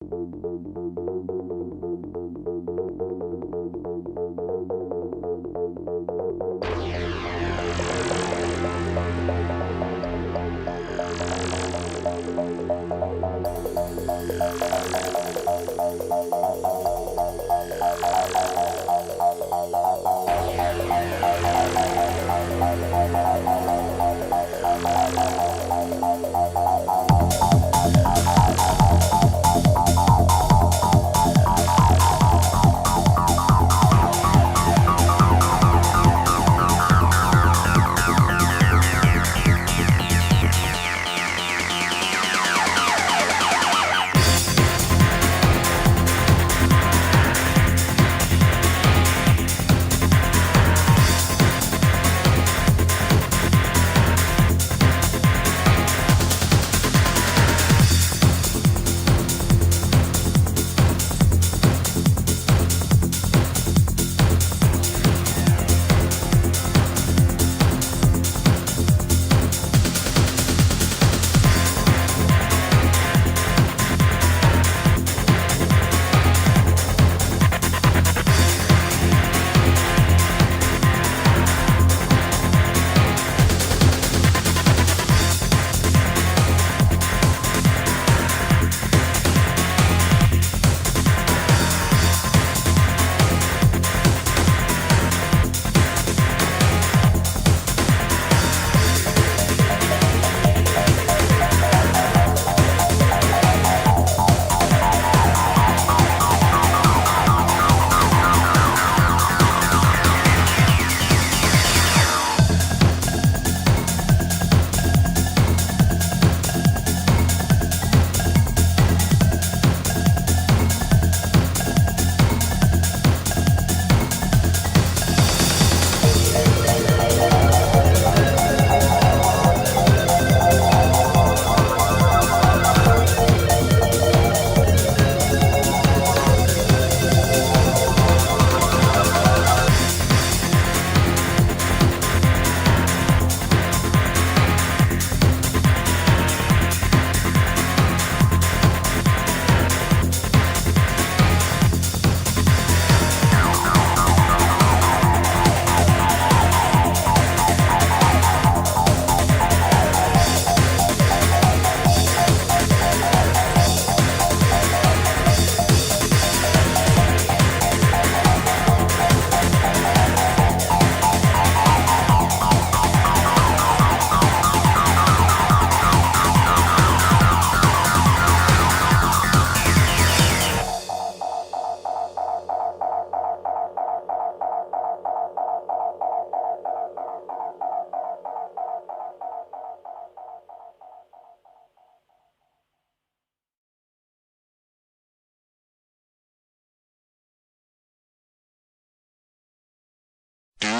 Due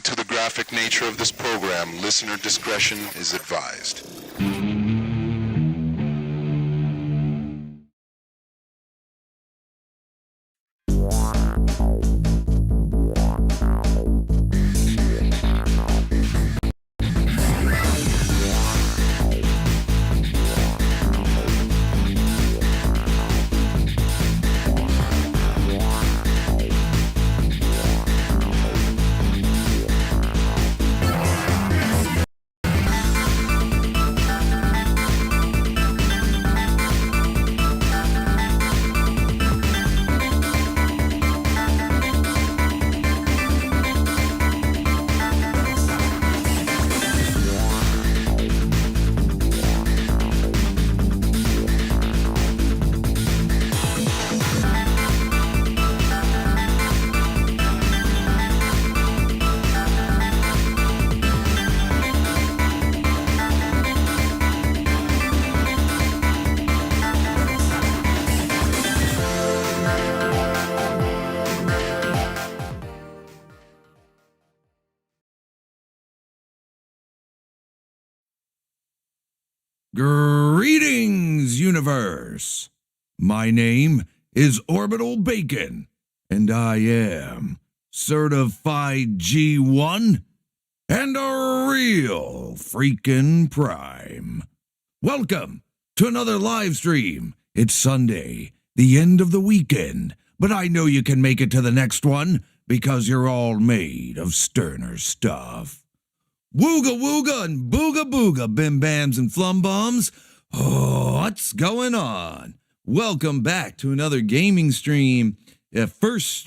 to the graphic nature of this program, listener discretion is advised. Greetings, universe! My name is Orbital Bacon, and I am certified G1 and a real freaking prime. Welcome to another live stream. It's Sunday, the end of the weekend, but I know you can make it to the next one because you're all made of sterner stuff. Wooga wooga and booga booga, bim bams and flum bums. Oh, what's going on? Welcome back to another gaming stream, first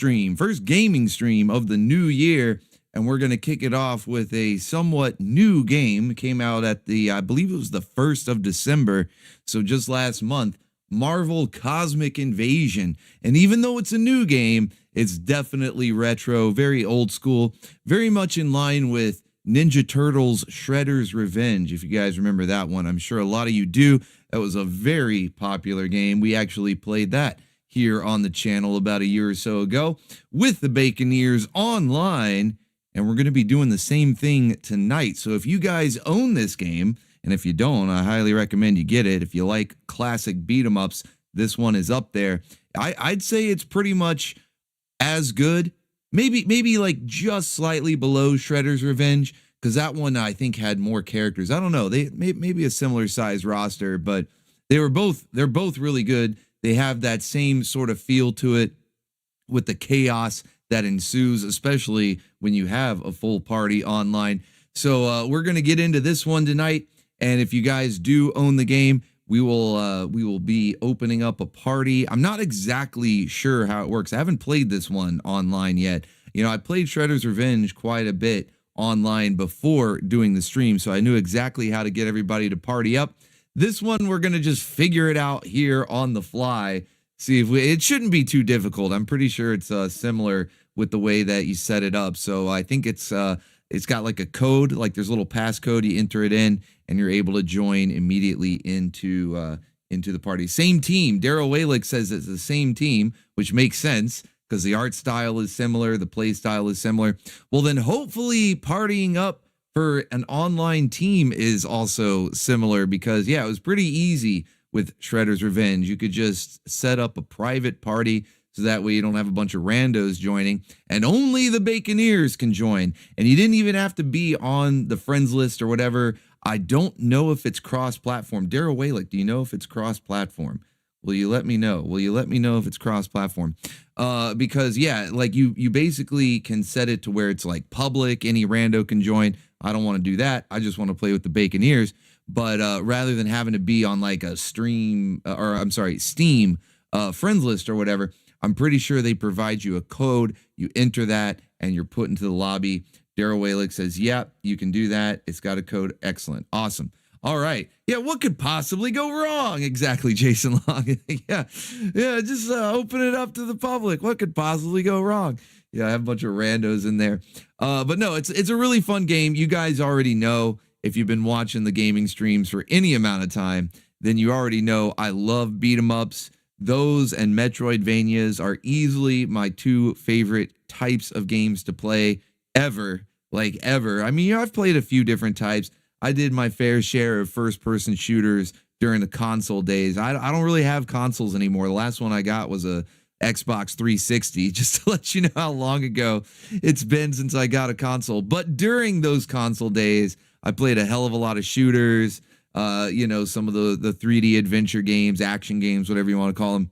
gaming stream of the new year. And we're going to kick it off with a somewhat new game. It came out at I believe it was the 1st of December, so just last month, Marvel Cosmic Invasion. And even though it's a new game, it's definitely retro, very old school, very much in line with Ninja Turtles Shredder's Revenge, if you guys remember that one. I'm sure a lot of you do. That was a very popular game. We actually played that here on the channel about a year or so ago with the Baconeers online. And we're going to be doing the same thing tonight. So if you guys own this game, and if you don't, I highly recommend you get it. If you like classic beat-em-ups, this one is up there. I'd say it's pretty much as good, maybe like just slightly below Shredder's Revenge, because that one I think had more characters. I don't know, they maybe a similar size roster, but they're both really good. They have that same sort of feel to it with the chaos that ensues, especially when you have a full party online. So we're going to get into this one tonight. And if you guys do own the game, we will be opening up a party. I'm not exactly sure how it works. I haven't played this one online yet. You know, I played Shredder's Revenge quite a bit online before doing the stream, so I knew exactly how to get everybody to party up. This one, we're going to just figure it out here on the fly. See if it shouldn't be too difficult. I'm pretty sure it's similar with the way that you set it up. So I think it's got like a code, like there's a little passcode, you enter it in and you're able to join immediately into the party. Same team. Daryl Walick says it's the same team, which makes sense because the art style is similar, the play style is similar. Well, then hopefully partying up for an online team is also similar because yeah, it was pretty easy with Shredder's Revenge. You could just set up a private party so that way you don't have a bunch of randos joining, and only the Baconeers can join. And you didn't even have to be on the friends list or whatever. I don't know if it's cross-platform. Daryl Walick, do you know if it's cross-platform? Will you let me know? Will you let me know if it's cross-platform? Because, yeah, like you basically can set it to where it's like public. Any rando can join. I don't want to do that. I just want to play with the Baconeers. But rather than having to be on like a Steam friends list or whatever, I'm pretty sure they provide you a code. You enter that and you're put into the lobby. Daryl Walick says, yeah, you can do that. It's got a code. Excellent. Awesome. All right. Yeah, what could possibly go wrong? Exactly, Jason Long. yeah, just open it up to the public. What could possibly go wrong? Yeah, I have a bunch of randos in there. But no, it's a really fun game. You guys already know, if you've been watching the gaming streams for any amount of time, then you already know I love beat 'em ups. Those and Metroidvanias are easily my two favorite types of games to play ever, like ever. I mean, I've played a few different types. I did my fair share of first-person shooters during the console days. I don't really have consoles anymore. The last one I got was a Xbox 360, just to let you know how long ago it's been since I got a console. But during those console days, I played a hell of a lot of shooters. Some of the 3D adventure games, action games, whatever you want to call them.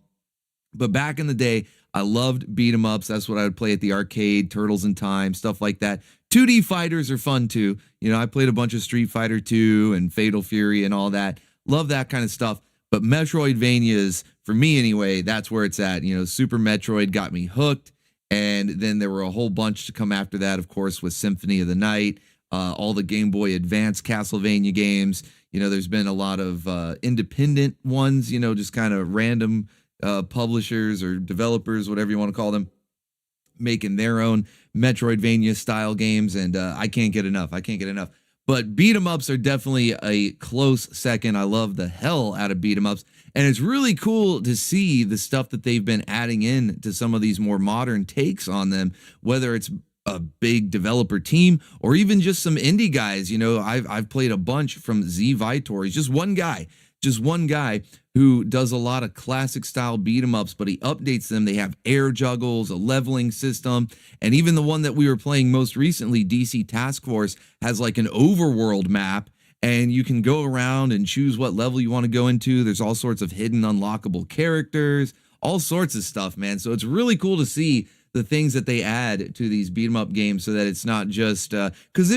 But back in the day, I loved beat 'em ups. That's what I would play at the arcade, Turtles in Time, stuff like that. 2D fighters are fun too. You know, I played a bunch of Street Fighter 2 and Fatal Fury and all that. Love that kind of stuff. But Metroidvanias, for me anyway, that's where it's at. You know, Super Metroid got me hooked. And then there were a whole bunch to come after that, of course, with Symphony of the Night, all the Game Boy Advance Castlevania games. You know, there's been a lot of independent ones, you know, just kind of random publishers or developers, whatever you want to call them, making their own Metroidvania style games. And I can't get enough. But beat 'em ups are definitely a close second. I love the hell out of beat 'em ups. And it's really cool to see the stuff that they've been adding in to some of these more modern takes on them, whether it's a big developer team or even just some indie guys. You know, I've played a bunch from Z Vitor. He's just one guy who does a lot of classic style beat 'em ups, but he updates them. They have air juggles, a leveling system, and even the one that we were playing most recently, DC Task Force, has like an overworld map, and you can go around and choose what level you want to go into. There's all sorts of hidden unlockable characters, all sorts of stuff, man. So it's really cool to see the things that they add to these beat 'em up games so that it's not just because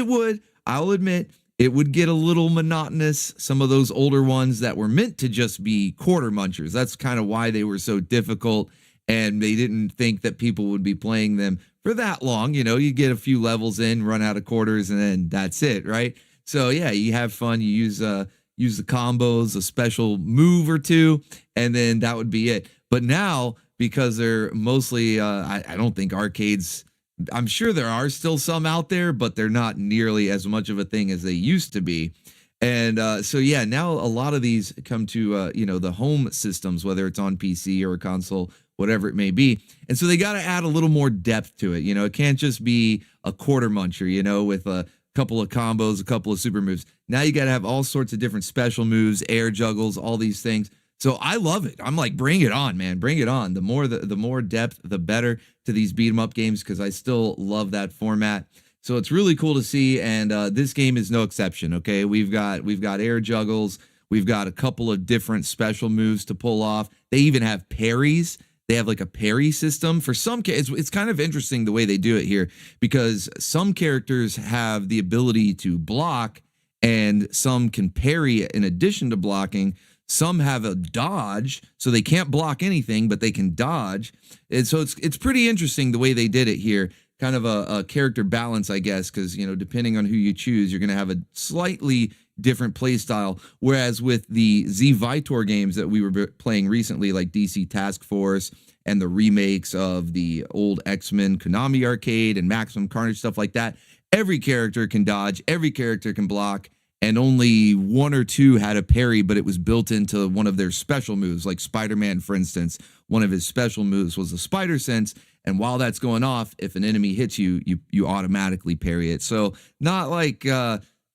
I'll admit, it would get a little monotonous. Some of those older ones that were meant to just be quarter munchers. That's kind of why they were so difficult, and they didn't think that people would be playing them for that long. You know, you get a few levels in, run out of quarters, and then that's it, right? So yeah, you have fun. You use the combos, a special move or two, and then that would be it. But now, because they're mostly, I don't think arcades. I'm sure there are still some out there, but they're not nearly as much of a thing as they used to be. And so, yeah, now a lot of these come to, the home systems, whether it's on PC or a console, whatever it may be. And so they got to add a little more depth to it. You know, it can't just be a quarter muncher, with a couple of combos, a couple of super moves. Now you got to have all sorts of different special moves, air juggles, all these things. So I love it. I'm like, bring it on, man. Bring it on. The more depth, the better to these beat 'em up games, because I still love that format. So it's really cool to see, and this game is no exception. Okay, we've got air juggles. We've got a couple of different special moves to pull off. They even have parries. They have like a parry system for some. It's kind of interesting the way they do it here, because some characters have the ability to block, and some can parry in addition to blocking. Some have a dodge, so they can't block anything, but they can dodge. And so it's pretty interesting the way they did it here. Kind of a character balance, I guess, because, depending on who you choose, you're going to have a slightly different play style. Whereas with the Z Vitor games that we were playing recently, like DC Task Force and the remakes of the old X-Men Konami arcade and Maximum Carnage, stuff like that, every character can dodge, every character can block, and only one or two had a parry, but it was built into one of their special moves. Like Spider-Man, for instance, one of his special moves was the Spider Sense, and while that's going off, if an enemy hits you, you automatically parry it. So not like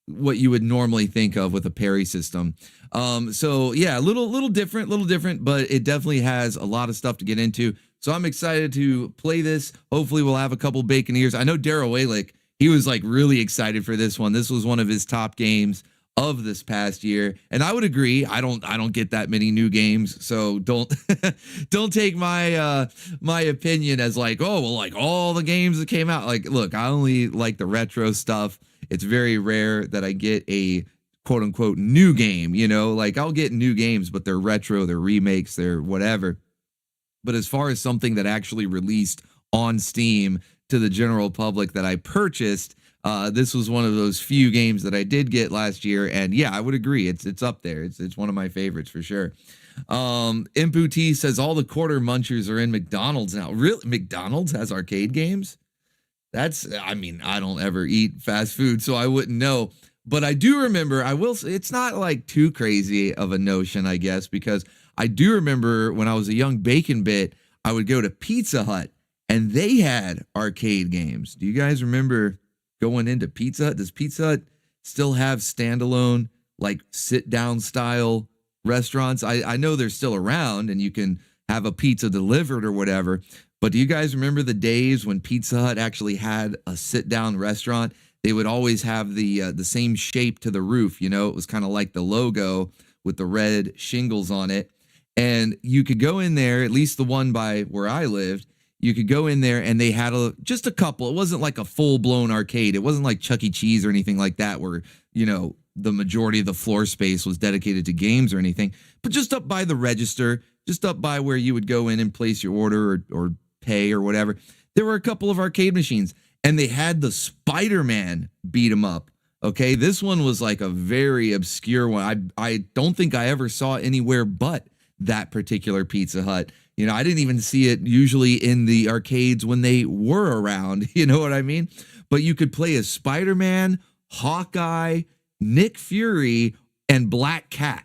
what you would normally think of with a parry system. So yeah, a little different, but it definitely has a lot of stuff to get into. So I'm excited to play this. Hopefully we'll have a couple Baconeers. I know Daryl Walick, he was like really excited for this one. This was one of his top games of this past year, and I would agree. I don't get that many new games, so don't take my my opinion as like, oh well, like all the games that came out. Like, look, I only like the retro stuff. It's very rare that I get a quote unquote new game. Like I'll get new games, but they're retro, they're remakes, they're whatever. But as far as something that actually released on Steam to the general public that I purchased, this was one of those few games that I did get last year, and yeah, I would agree, it's up there. It's one of my favorites for sure. Impu says all the quarter munchers are in McDonald's now. Really, McDonald's has arcade games? I don't ever eat fast food, so I wouldn't know. But I do remember, I will say, it's not like too crazy of a notion, I guess, because I do remember when I was a young bacon bit, I would go to Pizza Hut, and they had arcade games. Do you guys remember going into Pizza Hut? Does Pizza Hut still have standalone, like sit-down style restaurants? I know they're still around and you can have a pizza delivered or whatever. But do you guys remember the days when Pizza Hut actually had a sit-down restaurant? They would always have the same shape to the roof. It was kind of like the logo with the red shingles on it. And you could go in there, at least the one by where I lived, you could go in there and they had just a couple. It wasn't like a full-blown arcade. It wasn't like Chuck E. Cheese or anything like that where, the majority of the floor space was dedicated to games or anything. But just up by the register, just up by where you would go in and place your order or pay or whatever, there were a couple of arcade machines. And they had the Spider-Man beat 'em up. Okay, this one was like a very obscure one. I don't think I ever saw it anywhere but that particular Pizza Hut. I didn't even see it usually in the arcades when they were around. You know what I mean? But you could play as Spider-Man, Hawkeye, Nick Fury, and Black Cat.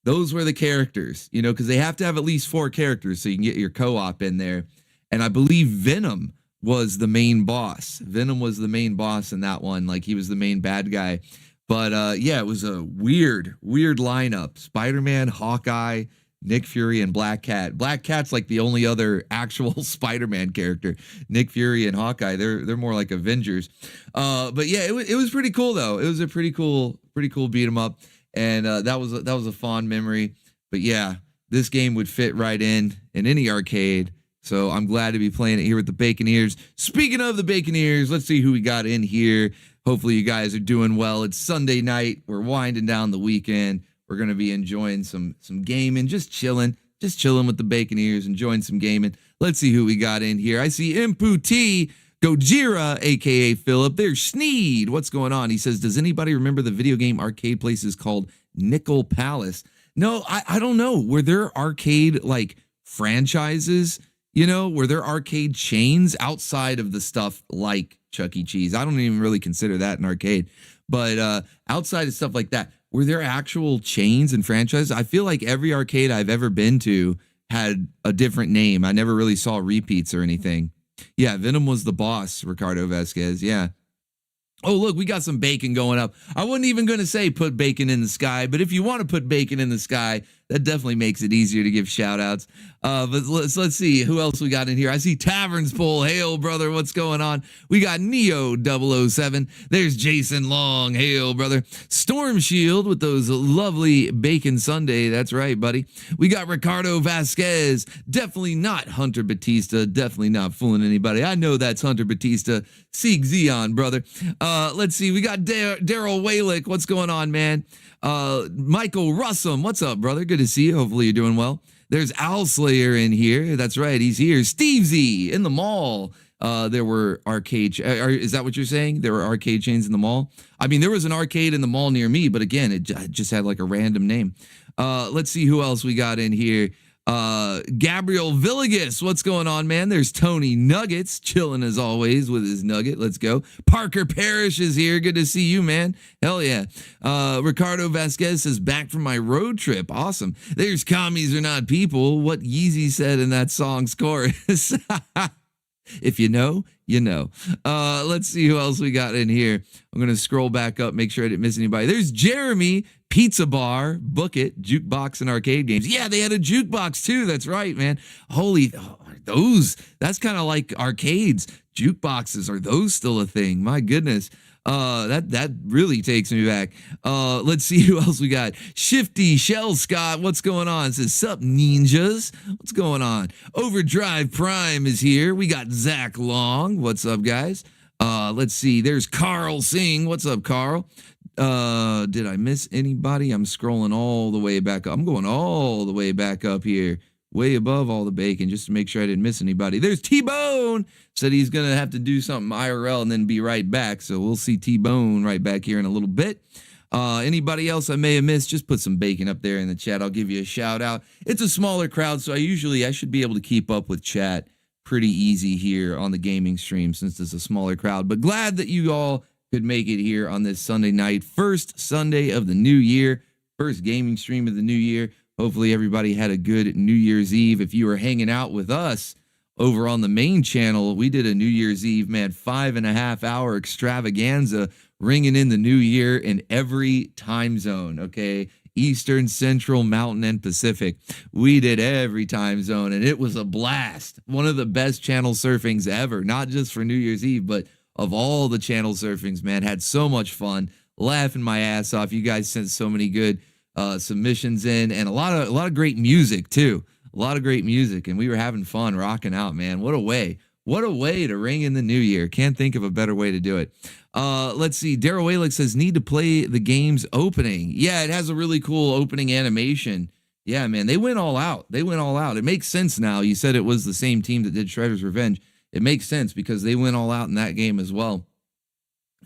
Those were the characters, because they have to have at least 4 characters so you can get your co-op in there. And I believe Venom was the main boss. Venom was the main boss in that one. Like, he was the main bad guy. But yeah, it was a weird lineup. Spider-Man, Hawkeye, Nick Fury, and Black Cat. Black Cat's like the only other actual Spider-Man character. Nick Fury and Hawkeye, they're more like Avengers. But yeah, it was pretty cool though. It was a pretty cool beat 'em up, and that was a fond memory. But yeah, this game would fit right in any arcade. So I'm glad to be playing it here with the Baconeers. Speaking of the Baconeers, let's see who we got in here. Hopefully you guys are doing well. It's Sunday night. We're winding down the weekend. We're going to be enjoying some gaming, just chilling with the Baconeers, enjoying some gaming. Let's see who we got in here. I see Impu T, Gojira, a.k.a. Philip. There's Sneed. What's going on? He says, does anybody remember the video game arcade places called Nickel Palace? No, I don't know. Were there arcade, like, franchises? You know, were there arcade chains outside of the stuff like Chuck E. Cheese? I don't even really consider that an arcade. But outside of stuff like that, were there actual chains and franchises? I feel like every arcade I've ever been to had a different name. I never really saw repeats or anything. Yeah, Venom was the boss, Ricardo Vasquez. Yeah. Oh, look, we got some bacon going up. I wasn't even going to say put bacon in the sky, but if you want to put bacon in the sky, that definitely makes it easier to give shout outs. But let's see who else we got in here. I see Taverns Pole. Hail, brother. What's going on? We got Neo 007. There's Jason Long. Hail, brother. Storm Shield with those lovely bacon sundae. That's right, buddy. We got Ricardo Vasquez. Definitely not Hunter Batista. Definitely not fooling anybody. I know that's Hunter Batista. Seek Xeon, brother. Let's see. We got Daryl Walick. What's going on, man? Michael Russum. What's up, brother? Good to see you. Hopefully you're doing well. There's Owl Slayer in here. That's right. He's here. Steve Z in the mall. There were arcade. Is that what you're saying? There were arcade chains in the mall? I mean, there was an arcade in the mall near me, but again, it just had like a random name. Let's see who else we got in here. Gabriel Villegas, what's going on, man? There's Tony Nuggets, chilling as always with his nugget. Let's go. Parker Parrish is here. Good to see you, man. Hell yeah. Ricardo Vasquez says, back from my road trip. Awesome. There's Commies Are Not People. What Yeezy said in that song's chorus. If you know, you know. Let's see who else we got in here. I'm going to scroll back up, make sure I didn't miss anybody. There's Jeremy, Pizza Bar, Book It, Jukebox and Arcade Games. Yeah, they had a jukebox too. That's right, man. That's kind of like arcades. Jukeboxes, are those still a thing? My goodness. That really takes me back. Let's see who else we got. Shifty Shell Scott, what's going on? It says, sup ninjas? What's going on? Overdrive Prime is here. We got Zach Long. What's up, guys? Let's see. There's Carl Singh. What's up, Carl? Did I miss anybody? I'm scrolling all the way back up. I'm going all the way back up here, way above all the bacon, just to make sure I didn't miss anybody. There's T-Bone. Said he's going to have to do something IRL and then be right back. So we'll see T-Bone right back here in a little bit. Anybody else I may have missed, just put some bacon up there in the chat. I'll give you a shout out. It's a smaller crowd, so I should be able to keep up with chat pretty easy here on the gaming stream since it's a smaller crowd. But glad that you all could make it here on this Sunday night, first Sunday of the new year, first gaming stream of the new year. Hopefully everybody had a good New Year's Eve. If you were hanging out with us over on the main channel, we did a New Year's Eve, man, 5.5 hour extravaganza, ringing in the new year in every time zone, okay? Eastern, Central, Mountain, and Pacific. We did every time zone, and it was a blast. One of the best channel surfings ever, not just for New Year's Eve, but of all the channel surfings, man. Had so much fun, laughing my ass off. You guys sent so many good submissions in, and a lot of great music too. A lot of great music, and we were having fun, rocking out, man. What a way to ring in the new year. Can't think of a better way to do it. Let's see. Daryl Walick says, need to play the game's opening. Yeah, it has a really cool opening animation. Yeah, man, they went all out. It makes sense now. You said it was the same team that did Shredder's Revenge. It makes sense because they went all out in that game as well.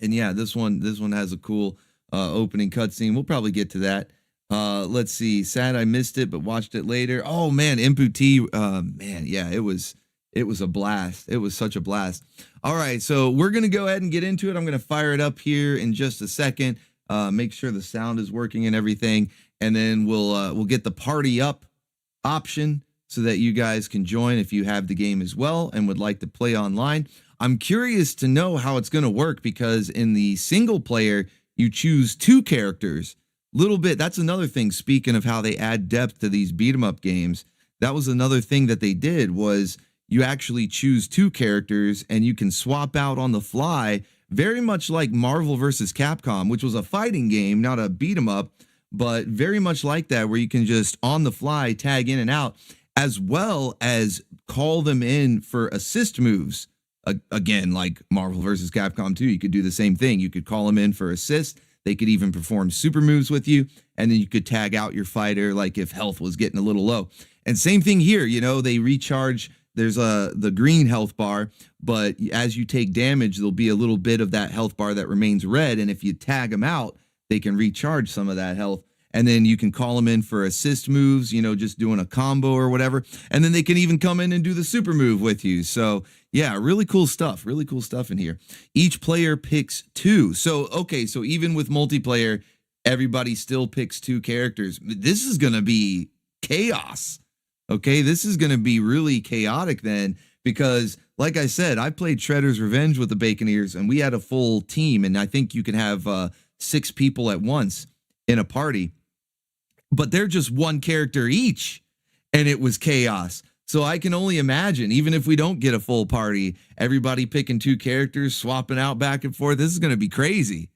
And yeah, this one has a cool opening cutscene. We'll probably get to that. Let's see. Sad I missed it, but watched it later. Oh man, Impu T. Man, yeah, it was a blast. It was such a blast. All right, so we're gonna go ahead and get into it. I'm gonna fire it up here in just a second. Make sure the sound is working and everything, and then we'll get the party up option so that you guys can join if you have the game as well and would like to play online. I'm curious to know how it's gonna work because in the single player you choose 2 characters. Little bit, that's another thing, speaking of how they add depth to these beat 'em up games. That was another thing that they did was you actually choose 2 characters and you can swap out on the fly, very much like Marvel vs. Capcom, which was a fighting game, not a beat 'em up. but very much like that, where you can just on the fly tag in and out, as well as call them in for assist moves. Again, like Marvel vs. Capcom 2, you could do the same thing. You could call them in for assist. They could even perform super moves with you, and then you could tag out your fighter, like if health was getting a little low. And same thing here, you know, they recharge. There's the green health bar, but as you take damage, there'll be a little bit of that health bar that remains red, and if you tag them out, they can recharge some of that health. And then you can call them in for assist moves, you know, just doing a combo or whatever. And then they can even come in and do the super move with you. So yeah, really cool stuff in here. Each player picks 2. So, okay, so even with multiplayer, everybody still picks 2 characters. This is going to be chaos. Okay, this is going to be really chaotic then, because like I said, I played Shredder's Revenge with the Baconeers, and we had a full team, and I think you can have 6 people at once in a party. But they're just 1 character each, and it was chaos. So I can only imagine, even if we don't get a full party, everybody picking 2 characters, swapping out back and forth. This is going to be crazy,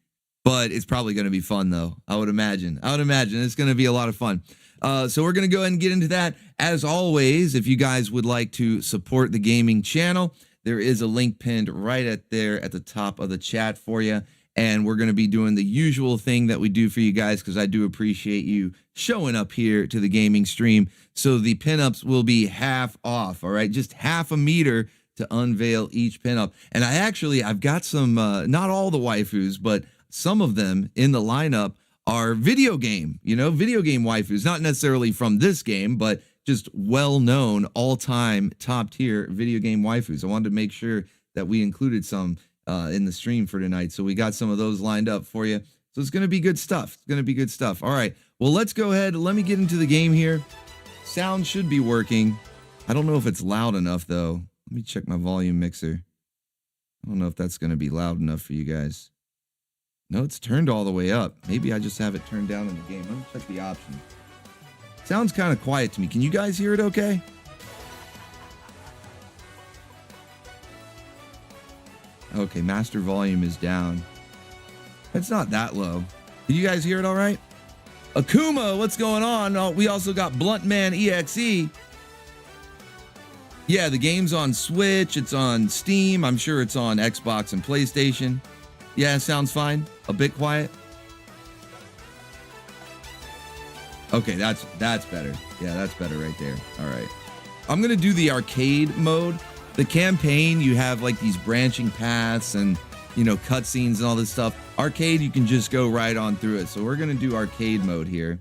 but it's probably going to be fun, though. I would imagine it's going to be a lot of fun. So we're going to go ahead and get into that. As always, if you guys would like to support the gaming channel, there is a link pinned right at the top of the chat for you. And we're going to be doing the usual thing that we do for you guys, because I do appreciate you showing up here to the gaming stream. So the pinups will be half off, all right? Just half a meter to unveil each pinup. And I've got some, not all the waifus, but some of them in the lineup are video game waifus. Not necessarily from this game, but just well-known, all-time, top-tier video game waifus. I wanted to make sure that we included some in the stream for tonight. So we got some of those lined up for you. So it's going to be good stuff. All right. Well, let's go ahead. Let me get into the game here. Sound should be working. I don't know if it's loud enough, though. Let me check my volume mixer. I don't know if that's going to be loud enough for you guys. No, it's turned all the way up. Maybe I just have it turned down in the game. Let me check the options. Sounds kind of quiet to me. Can you guys hear it okay? Okay, master volume is down. It's not that low. Can you guys hear it all right? Akuma, what's going on? Oh, we also got Bluntman EXE. Yeah, the game's on Switch. It's on Steam. I'm sure it's on Xbox and PlayStation. Yeah, sounds fine. A bit quiet. Okay, that's better. Yeah, that's better right there. All right. I'm going to do the arcade mode. The campaign, you have like these branching paths and, you know, cutscenes and all this stuff. Arcade, you can just go right on through it. So we're going to do arcade mode here.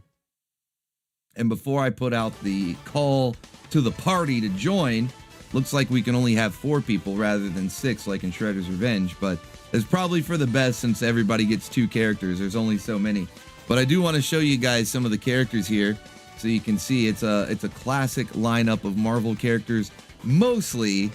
And before I put out the call to the party to join, looks like we can only have 4 people rather than 6 like in Shredder's Revenge. But it's probably for the best since everybody gets 2 characters. There's only so many. But I do want to show you guys some of the characters here so you can see it's a classic lineup of Marvel characters. Mostly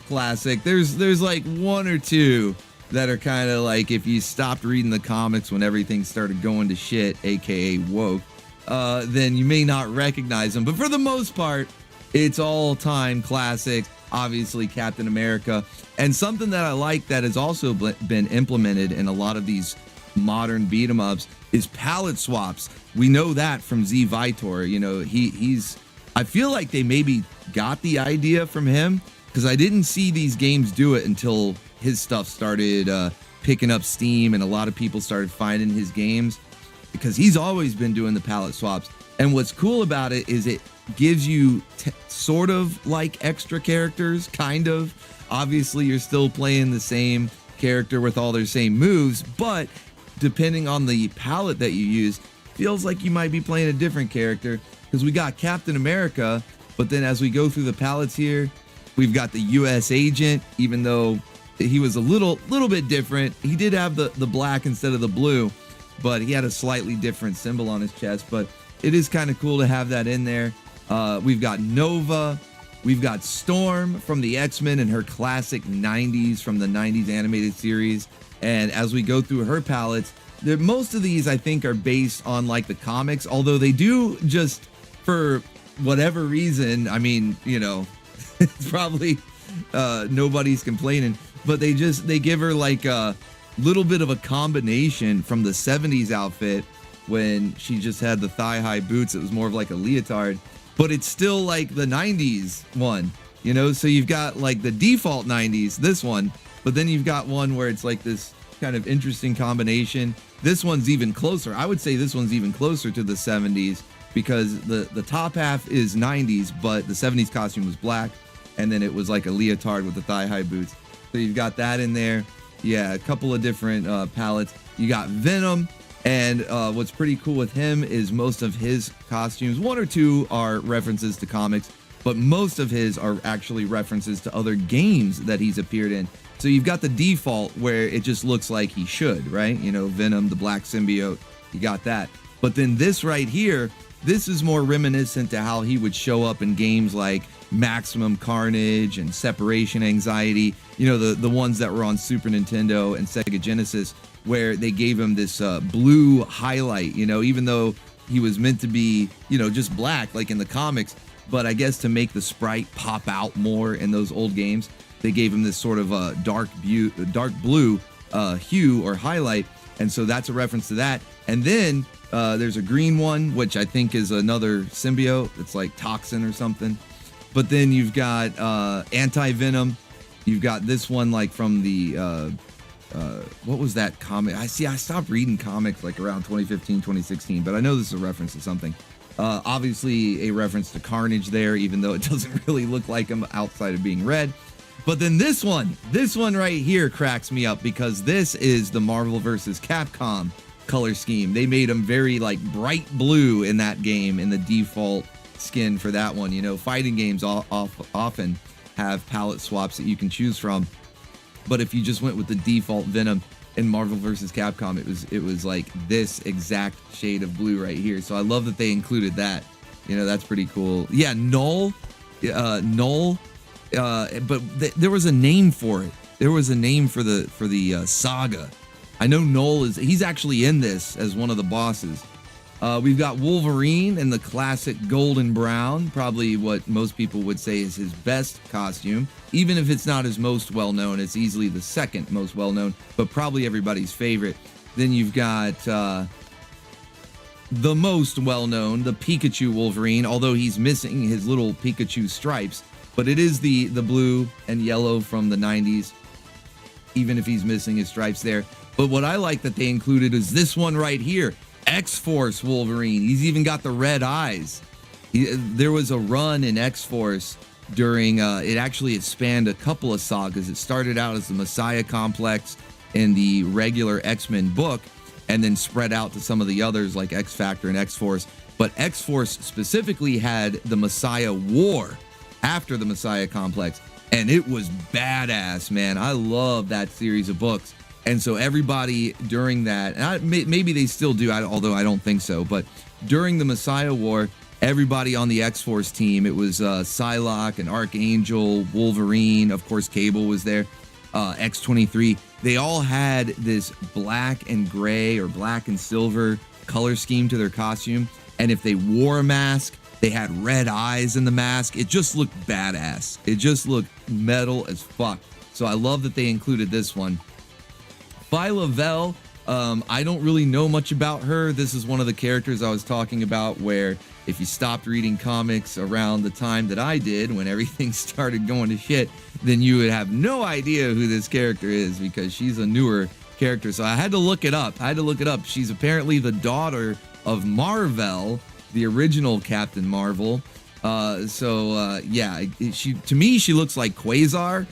classic. There's like 1 or 2 that are kind of like, if you stopped reading the comics when everything started going to shit, aka woke, then you may not recognize them. But for the most part, it's all-time classic. Obviously, Captain America. And something that I like that has also been implemented in a lot of these modern beat 'em ups is palette swaps. We know that from Z Vitor. You know, he's I feel like they maybe got the idea from him, because I didn't see these games do it until his stuff started picking up steam and a lot of people started finding his games, because he's always been doing the palette swaps. And what's cool about it is it gives you sort of like extra characters, kind of. Obviously, you're still playing the same character with all their same moves, but depending on the palette that you use, feels like you might be playing a different character. Because we got Captain America, but then as we go through the palettes here, we've got the U.S. agent, even though he was a little bit different. He did have the black instead of the blue, but he had a slightly different symbol on his chest. But it is kind of cool to have that in there. We've got Nova. We've got Storm from the X-Men and her classic 90s from the 90s animated series. And as we go through her palettes, most of these I think are based on like the comics, although they do just, for whatever reason, I mean, you know, it's probably nobody's complaining, but they give her like little bit of a combination from the 70s outfit when she just had the thigh-high boots. It was more of like a leotard, but it's still like the 90s one, you know? So you've got like the default 90s, this one, but then you've got one where it's like this kind of interesting combination. This one's even closer. I would say this one's even closer to the 70s because the top half is 90s, but the 70s costume was black, and then it was like a leotard with the thigh-high boots. So you've got that in there. Yeah, a couple of different palettes. You got Venom, and what's pretty cool with him is most of his costumes, one or two are references to comics, but most of his are actually references to other games that he's appeared in. So you've got the default where it just looks like he should, right? You know, Venom, the black symbiote, you got that. But then this right here, this is more reminiscent to how he would show up in games like Maximum Carnage and Separation Anxiety, you know, the ones that were on Super Nintendo and Sega Genesis, where they gave him this blue highlight, you know, even though he was meant to be, you know, just black like in the comics. But I guess to make the sprite pop out more in those old games, they gave him this sort of dark blue hue or highlight. And so that's a reference to that. And then there's a green one, which I think is another symbiote. It's like Toxin or something. But then you've got Anti-Venom. You've got this one like from the, what was that comic? I stopped reading comics like around 2015, 2016, but I know this is a reference to something. Obviously a reference to Carnage there, even though it doesn't really look like him outside of being red. But then this one right here cracks me up because this is the Marvel vs. Capcom color scheme. They made him very like bright blue in that game in the default skin for that one. You know, fighting games often have palette swaps that you can choose from. But if you just went with the default Venom in Marvel vs. Capcom, it was like this exact shade of blue right here. So I love that they included that. You know, that's pretty cool. Yeah, Null. But there was a name for it. There was a name for the saga. I know Null he's actually in this as one of the bosses. We've got Wolverine in the classic golden brown, probably what most people would say is his best costume. Even if it's not his most well-known, it's easily the second most well-known, but probably everybody's favorite. Then you've got the most well-known, the Pikachu Wolverine, although he's missing his little Pikachu stripes. But it is the blue and yellow from the 90s, even if he's missing his stripes there. But what I like that they included is this one right here, X-Force Wolverine. He's even got the red eyes. There was a run in X-Force during, it spanned a couple of sagas. It started out as the Messiah Complex in the regular X-Men book, and then spread out to some of the others like X-Factor and X-Force. But X-Force specifically had the Messiah War after the Messiah Complex, and it was badass, man. I love that series of books. And so everybody during that, and maybe they still do, although I don't think so, but during the Messiah War, everybody on the X-Force team, it was Psylocke and Archangel, Wolverine, of course Cable was there, X-23, they all had this black and gray or black and silver color scheme to their costume, and if they wore a mask, they had red eyes in the mask. It just looked badass. It just looked metal as fuck. So I love that they included this one. Phyla Vel, I don't really know much about her. This is one of the characters I was talking about where if you stopped reading comics around the time that I did, when everything started going to shit, then you would have no idea who this character is because she's a newer character. So I had to look it up. She's apparently the daughter of Mar-Vell, the original Captain Marvel. To me, she looks like Quasar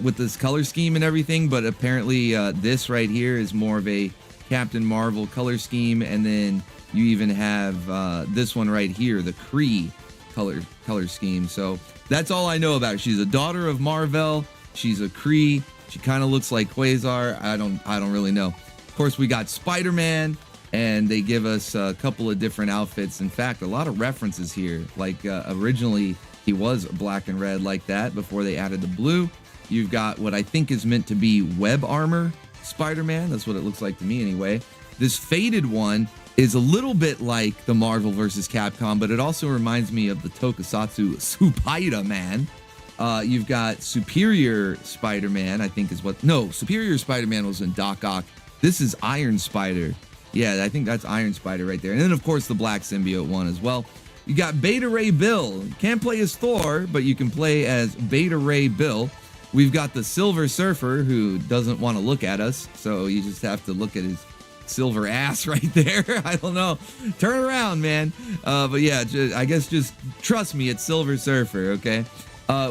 with this color scheme and everything, but apparently this right here is more of a Captain Marvel color scheme, and then you even have this one right here, the Kree color scheme. So that's all I know about her. She's a daughter of Mar-Vell. She's a Kree. She kind of looks like Quasar. I don't really know. Of course, we got Spider-Man, and they give us a couple of different outfits. In fact, a lot of references here. Like originally, he was black and red like that before they added the blue. You've got what I think is meant to be web armor Spider-Man. That's what it looks like to me anyway. This faded one is a little bit like the Marvel vs. Capcom, but it also reminds me of the Tokusatsu Spider-Man. You've got Superior Spider-Man, I think is what. No, Superior Spider-Man was in Doc Ock. This is Iron Spider. Yeah, I think that's Iron Spider right there. And then, of course, the Black Symbiote one as well. You got Beta Ray Bill. You can't play as Thor, but you can play as Beta Ray Bill. We've got the Silver Surfer, who doesn't want to look at us, so you just have to look at his silver ass right there. I don't know. Turn around, man. But yeah, I guess just trust me, it's Silver Surfer, okay?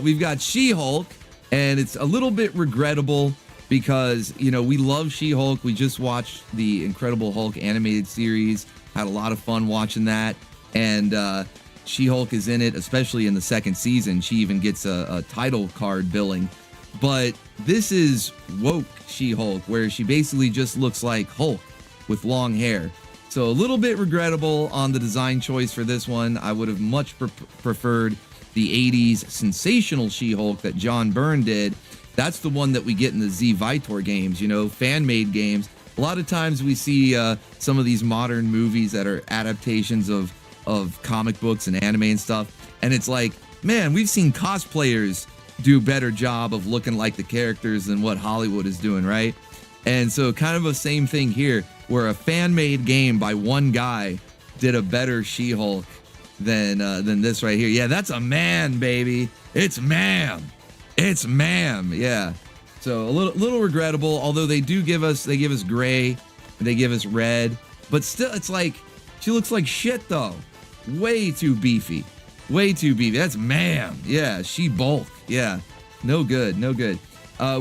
We've got She-Hulk, and it's a little bit regrettable because, you know, we love She-Hulk. We just watched the Incredible Hulk animated series, had a lot of fun watching that, and She-Hulk is in it, especially in the second season. She even gets a title card billing. But this is woke She-Hulk, where she basically just looks like Hulk with long hair. So a little bit regrettable on the design choice for this one. I would have much preferred the 80s sensational She-Hulk that John Byrne did. That's the one that we get in the Z Vitor games, you know, fan-made games. A lot of times we see some of these modern movies that are adaptations of comic books and anime and stuff. And it's like, man, we've seen cosplayers do a better job of looking like the characters than what Hollywood is doing, right? And so kind of the same thing here, where a fan-made game by one guy did a better She-Hulk than this right here. Yeah, that's a man, baby. It's ma'am. It's ma'am. Yeah. So a little regrettable, although they give us gray, they give us red, but still it's like she looks like shit though. Way too beefy. Way too beefy. That's ma'am. Yeah, she bulk. Yeah. No good. No good.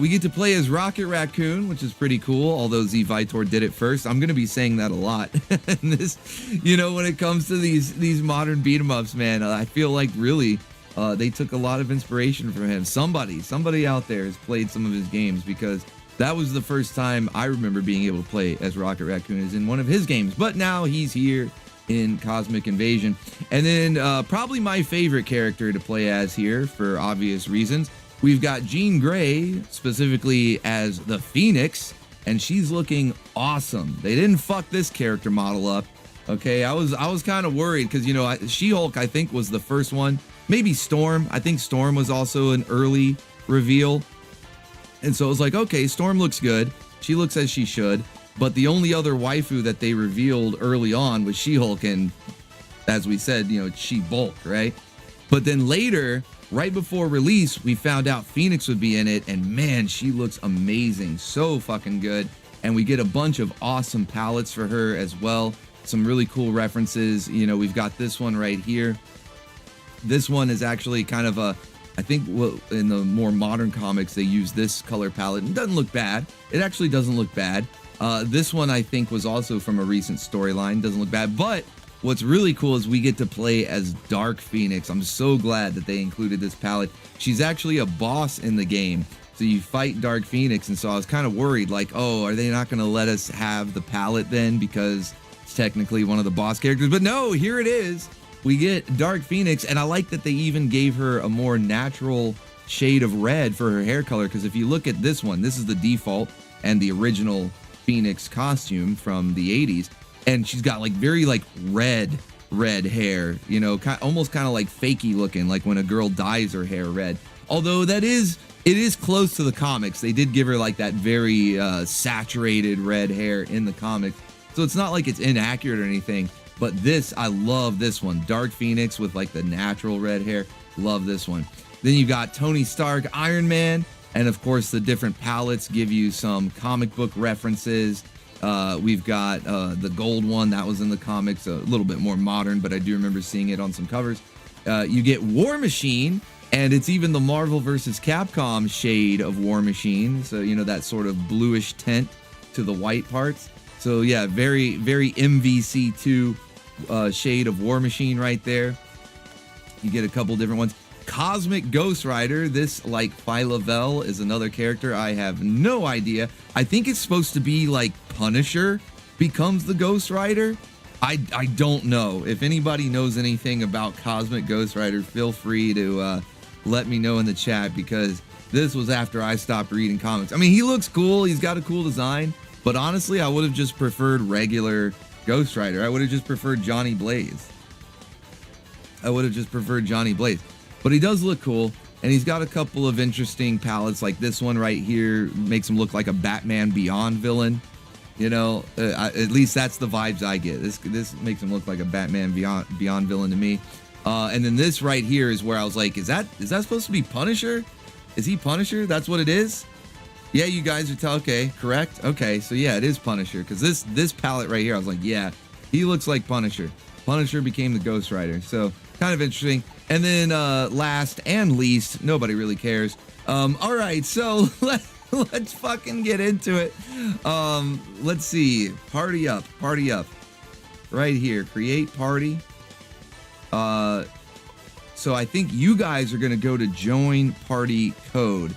We get to play as Rocket Raccoon, which is pretty cool, although Z Vitor did it first. I'm going to be saying that a lot. And this, you know, when it comes to these modern beat 'em ups, man, I feel like really they took a lot of inspiration from him. Somebody out there has played some of his games, because that was the first time I remember being able to play as Rocket Raccoon, is in one of his games. But now he's here in Cosmic Invasion. And then probably my favorite character to play as here, for obvious reasons, we've got Jean Grey, specifically as the Phoenix, and she's looking awesome. They didn't fuck this character model up. Okay, I was kind of worried because, you know, She-Hulk, I think, was the first one. Maybe Storm. I think Storm was also an early reveal. And so I was like, okay, Storm looks good. She looks as she should. But the only other waifu that they revealed early on was She-Hulk, and as we said, you know, She-Bulk, right? But then later, right before release, we found out Phoenix would be in it, and man, she looks amazing. So fucking good. And we get a bunch of awesome palettes for her as well. Some really cool references. You know, we've got this one right here. This one is actually kind of a, I think in the more modern comics, they use this color palette. It doesn't look bad. It actually doesn't look bad. This one, I think, was also from a recent storyline. Doesn't look bad. But what's really cool is we get to play as Dark Phoenix. I'm so glad that they included this palette. She's actually a boss in the game. So you fight Dark Phoenix. And so I was kind of worried, like, oh, are they not going to let us have the palette then? Because it's technically one of the boss characters. But no, here it is. We get Dark Phoenix. And I like that they even gave her a more natural shade of red for her hair color. Because if you look at this one, this is the default and the original Phoenix costume from the 80s, and she's got like very like red hair, you know, almost kind of like fakey looking, like when a girl dyes her hair red. Although it is close to the comics. They did give her like that very saturated red hair in the comics, so it's not like it's inaccurate or anything. But this, I love this one, Dark Phoenix with like the natural red hair. Love this one. Then you've got Tony Stark, Iron Man. And of course, the different palettes give you some comic book references. We've got the gold one that was in the comics, a little bit more modern, but I do remember seeing it on some covers. You get War Machine, and it's even the Marvel vs. Capcom shade of War Machine. So, you know, that sort of bluish tint to the white parts. So, yeah, very, very MVC2 shade of War Machine right there. You get a couple different ones. Cosmic Ghost Rider, this like Phyla-Vell is another character. I have no idea. I think it's supposed to be like Punisher becomes the Ghost Rider. I don't know. If anybody knows anything about Cosmic Ghost Rider, feel free to let me know in the chat, because this was after I stopped reading comics. I mean, he looks cool. He's got a cool design, but honestly, I would have just preferred regular Ghost Rider. I would have just preferred Johnny Blaze. But he does look cool. And he's got a couple of interesting palettes, like this one right here makes him look like a Batman Beyond villain. You know, at least that's the vibes I get. This makes him look like a Batman Beyond villain to me. And then this right here is where I was like, is that supposed to be Punisher? Is he Punisher? That's what it is? Yeah, you guys are okay, correct? Okay, so yeah, it is Punisher. Because this palette right here, I was like, yeah, he looks like Punisher. Punisher became the Ghost Rider. So kind of interesting. And then last and least, nobody really cares. All right, so let's fucking get into it. Let's see. Party up. Right here. Create party. So I think you guys are going to go to join party code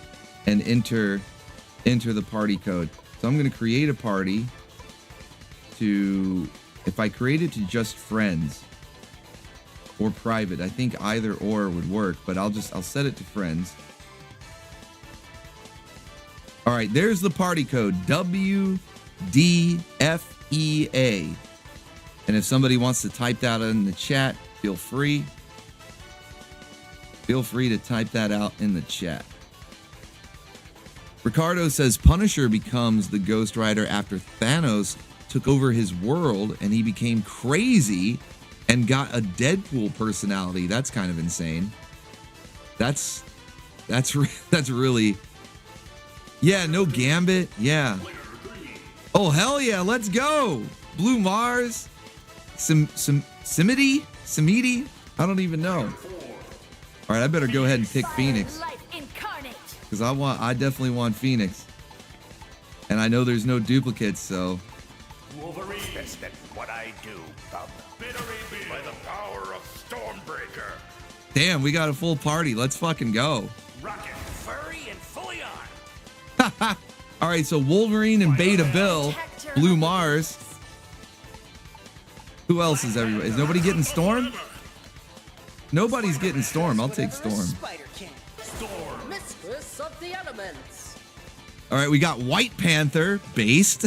and enter the party code. So I'm going to create a party to, if I create it to just friends or private, I think either or would work, but I'll set it to friends. All right, there's the party code, WDFEA. And if somebody wants to type that in the chat, feel free. Feel free to type that out in the chat. Ricardo says Punisher becomes the Ghost Rider after Thanos took over his world and he became crazy and got a Deadpool personality. That's kind of insane. That's really... Yeah, no Gambit. Yeah. Oh, hell yeah. Let's go. Blue Mars. Samidi? I don't even know. All right, I better go ahead and pick Phoenix. Because I definitely want Phoenix. And I know there's no duplicates, so... Wolverine. That's what I do, Bob. By the power of Stormbreaker. Damn, we got a full party. Let's fucking go. Rocket, furry, and fully on. All right, so Wolverine and Beta Bill, Blue Mars. Who else is everybody? Is nobody getting Storm? Nobody's getting Storm. I'll take Storm. Mistress of the elements. All right, we got White Panther based.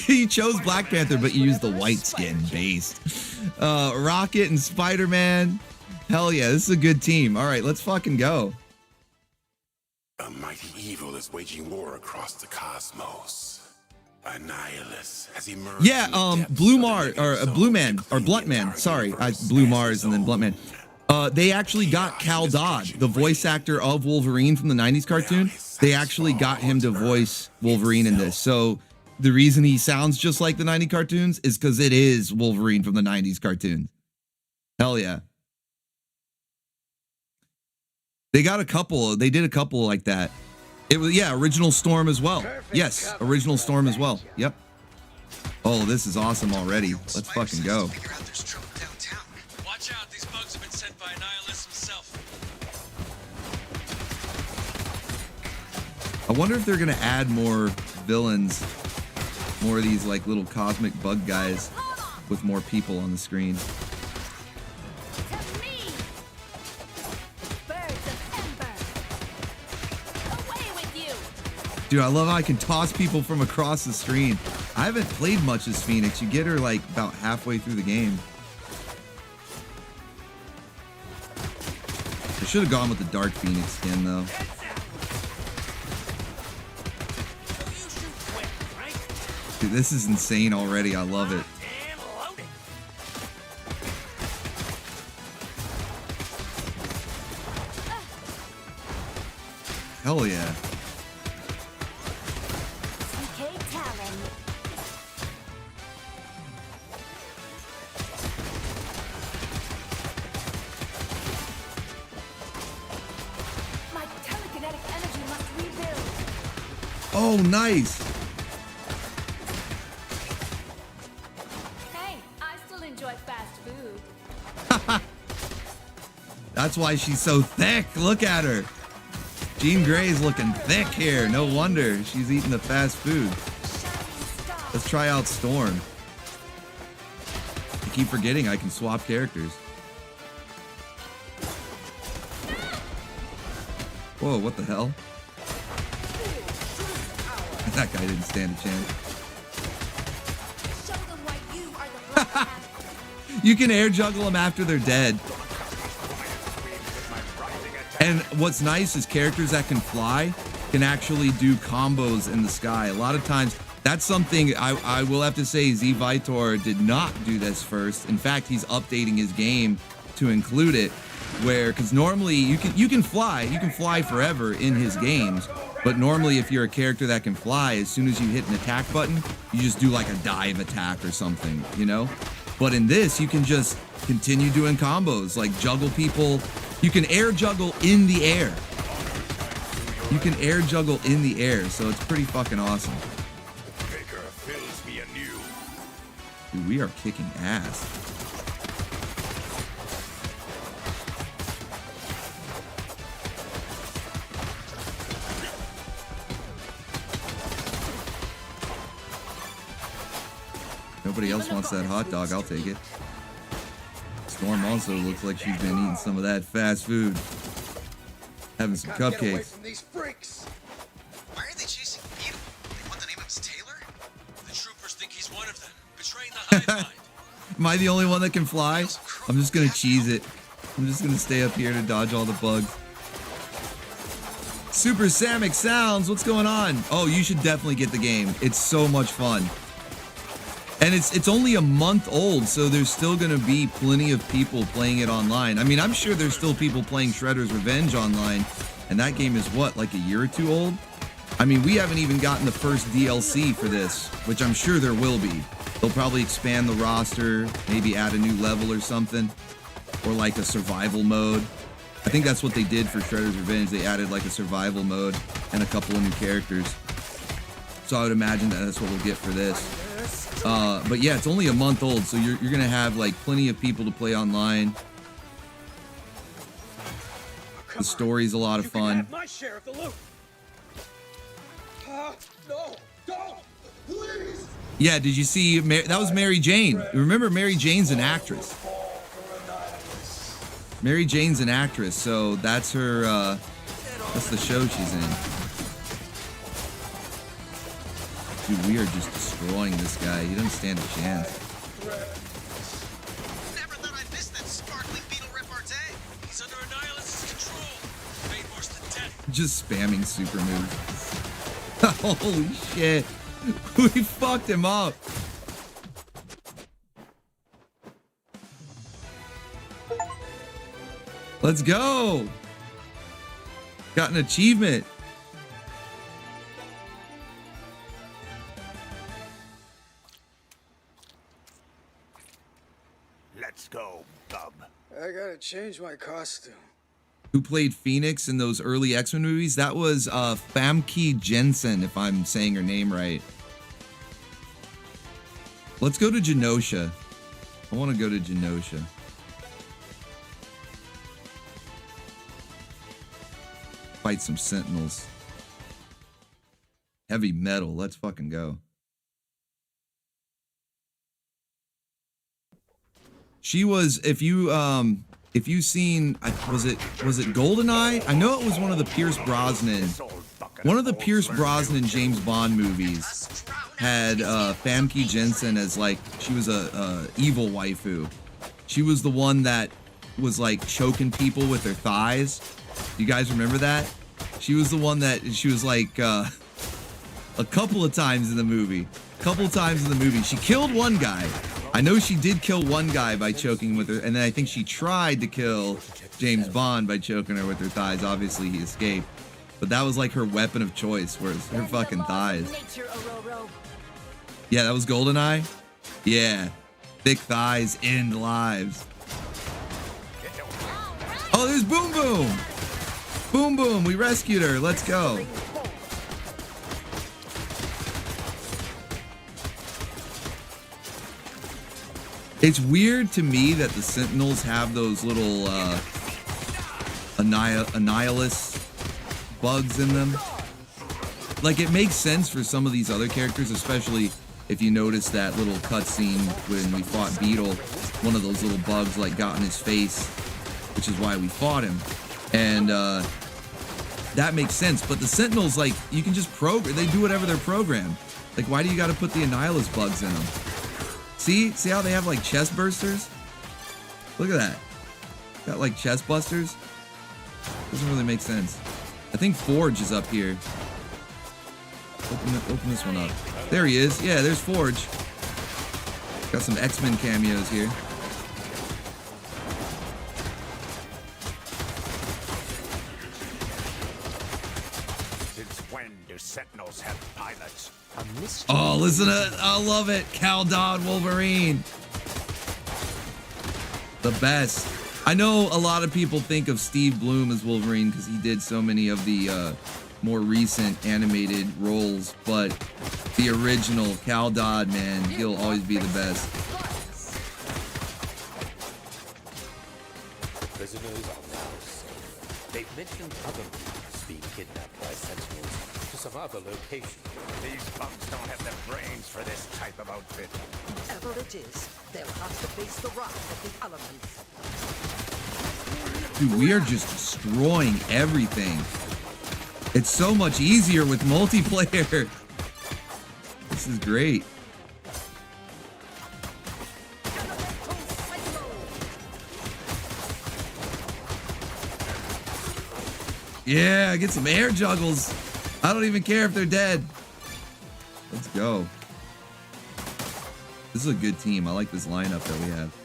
You chose Black Panther, but you used the white skin based. Rocket and Spider-Man. Hell yeah, this is a good team. All right, let's fucking go. A mighty evil is waging war across the cosmos. Annihilus has emerged. Yeah, Blue Mars or Blue Man or Blunt Man. Sorry, Blue Mars and then Blunt Man. They actually got Cal Dodd, the voice actor of Wolverine from the 90s cartoon. They actually got him to voice Wolverine in this. So the reason he sounds just like the 90s cartoons is because it is Wolverine from the 90s cartoons. Hell yeah. They got a couple. They did a couple like that. It was, yeah, Original Storm as well. Yes, Original Storm as well. Yep. Oh, this is awesome already. Let's fucking go. Watch out, these bugs have been sent by Annihilus himself. I wonder if they're gonna add more villains, more of these like little cosmic bug guys with more people on the screen. Dude, I love how I can toss people from across the screen. I haven't played much as Phoenix. You get her like about halfway through the game. I should have gone with the Dark Phoenix skin though. Dude, this is insane already. I love it. Hell yeah. Oh, nice. Hey, I still enjoy fast food. That's why she's so thick. Look at her. Jean Grey's looking thick here. No wonder she's eating the fast food. Let's try out Storm. I keep forgetting I can swap characters. Whoa, what the hell? That guy didn't stand a chance. You can air juggle them after they're dead. And what's nice is characters that can fly can actually do combos in the sky. A lot of times, that's something I will have to say Z Vitor did not do this first. In fact, he's updating his game to include it, where because normally you can fly forever in his games, but normally if you're a character that can fly, as soon as you hit an attack button, you just do like a dive attack or something, you know? But in this, you can just continue doing combos, like juggle people. You can air juggle in the air. You can air juggle in the air, so it's pretty fucking awesome. Baker fills me anew. Dude, we are kicking ass. Nobody else wants that hot dog. I'll take it. Storm also looks like she's been eating some of that fast food. Having some cupcakes. Why are they chasing Beetle? They want the name of his Taylor? The troopers think he's one of them, betraying the hive mind. Am I the only one that can fly? I'm just gonna cheese it. I'm just gonna stay up here to dodge all the bugs. Super Samic Sounds, what's going on? Oh, you should definitely get the game. It's so much fun. And it's only a month old, so there's still gonna be plenty of people playing it online. I mean, I'm sure there's still people playing Shredder's Revenge online, and that game is what, like a year or two old? I mean, we haven't even gotten the first DLC for this, which I'm sure there will be. They'll probably expand the roster, maybe add a new level or something, or like a survival mode. I think that's what they did for Shredder's Revenge. They added like a survival mode and a couple of new characters. So I would imagine that that's what we'll get for this. But yeah, it's only a month old, so you're gonna have like plenty of people to play online. The story's a lot of fun. My share of the loot. No, don't, please. Yeah, did you see? That was Mary Jane. Remember, Mary Jane's an actress. Mary Jane's an actress, so that's her. That's the show she's in. Dude, we are just destroying this guy. He doesn't stand a chance. Never thought I'd miss that sparkling Beetle repartee. He's under Annihilust's control. Fate worse than death. Just spamming super moves. Holy shit. We fucked him up. Let's go. Got an achievement. Let's go, bub. I gotta change my costume. Who played Phoenix in those early X-Men movies? That was Famke Jensen, if I'm saying her name right. Let's go to Genosha. I want to go to Genosha. Fight some Sentinels. Heavy metal. Let's fucking go. She was, if you've seen, was it GoldenEye? I know it was one of the Pierce Brosnan James Bond movies had Famke Jensen as like, she was a evil waifu. She was the one that was like choking people with her thighs. Do you guys remember that? She was the one that she was like a couple of times in the movie. She killed one guy. I know she did kill one guy by choking with her, and then I think she tried to kill James Bond by choking her with her thighs. Obviously, he escaped. But that was like her weapon of choice, was her fucking thighs. Yeah, that was GoldenEye? Yeah. Thick thighs end lives. Oh, there's Boom Boom! Boom Boom, we rescued her. Let's go. It's weird to me that the Sentinels have those little Annihilus bugs in them. Like, it makes sense for some of these other characters, especially if you notice that little cutscene when we fought Beetle. One of those little bugs like got in his face, which is why we fought him. And that makes sense. But the Sentinels, like, you can just program. They do whatever they're programmed. Like, why do you got to put the Annihilus bugs in them? See how they have like chest bursters? Look at that. Got like chest busters. Doesn't really make sense. I think Forge is up here. Open this one up. There he is. Yeah, there's Forge. Got some X-Men cameos here. Since when do Sentinels have pilots? Oh, listen to it. I love it. Cal Dodd Wolverine. The best. I know a lot of people think of Steve Blum as Wolverine because he did so many of the more recent animated roles, but the original Cal Dodd, man, he'll always be the best. Prisoners are now safe. They've mentioned other groups being kidnapped by Sentinels to some other location. These bugs don't have the brains for this type of outfit. Whatever it is, they'll have to face the wrath of the elements. Dude, we are just destroying everything. It's so much easier with multiplayer. This is great. Yeah, get some air juggles. I don't even care if they're dead. Let's go. This is a good team. I like this lineup that we have.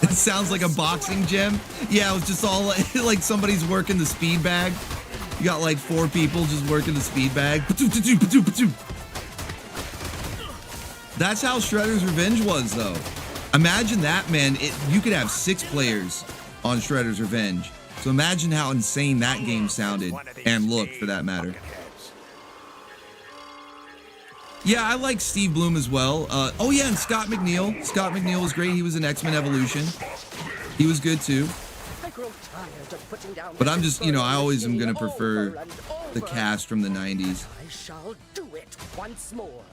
It sounds like a boxing gym. Yeah, it was just all like somebody's working the speed bag. You got like 4 people just working the speed bag. That's how Shredder's Revenge was, though. Imagine that, man. You could have 6 players on Shredder's Revenge. So imagine how insane that game sounded and looked, for that matter. Yeah, I like Steve Blum as well. Oh yeah, and Scott McNeil. Scott McNeil was great. He was in X-Men Evolution. He was good too. But I'm just, you know, I always am gonna prefer the cast from the 90s. I shall do it once more.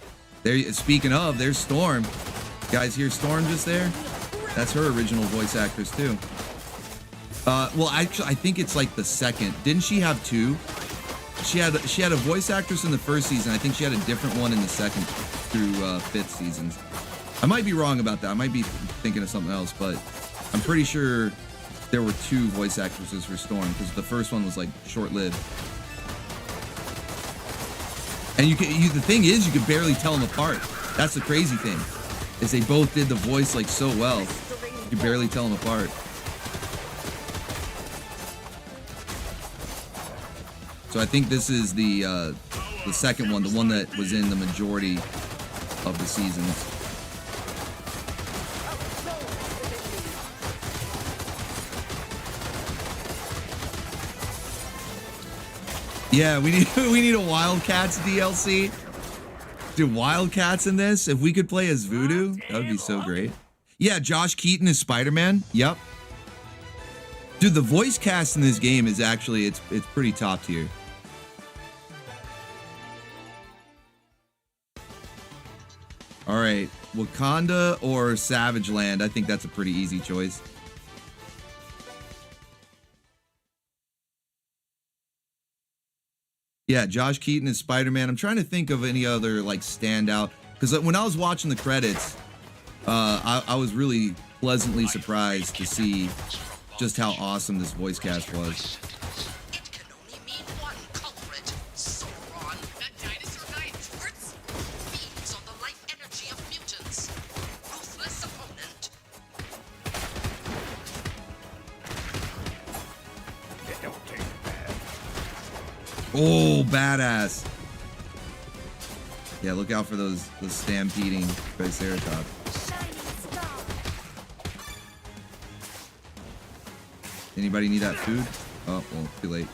There. Speaking of, there's Storm. Guys, hear Storm just there? That's her original voice actress too. Well, actually, I think it's like the second. Didn't she have 2? She had a voice actress in the first season. I think she had a different one in the second through 5th seasons. I might be wrong about that. I might be thinking of something else, but I'm pretty sure there were 2 voice actresses for Storm because the first one was like short-lived. And the thing is, you could barely tell them apart. That's the crazy thing, is they both did the voice like so well. You could barely tell them apart. So I think this is the second one, the one that was in the majority of the seasons. Yeah, we need a Wildcats DLC. Dude, Wildcats in this? If we could play as Voodoo, that would be so great. Yeah, Josh Keaton is Spider-Man. Yep. Dude, the voice cast in this game is actually, it's pretty top tier. All right, Wakanda or Savage Land? I think that's a pretty easy choice. Yeah, Josh Keaton is Spider-Man. I'm trying to think of any other like standout, because when I was watching the credits, I was really pleasantly surprised to see just how awesome this voice cast was. It can only mean one culprit. Sauron. That dinosaur guy in shorts? Feeds on the life energy of mutants. Ruthless opponent. It don't taste bad. Oh, badass. Yeah, look out for those stampeding Triceratops. Anybody need that food? Oh, well, too late.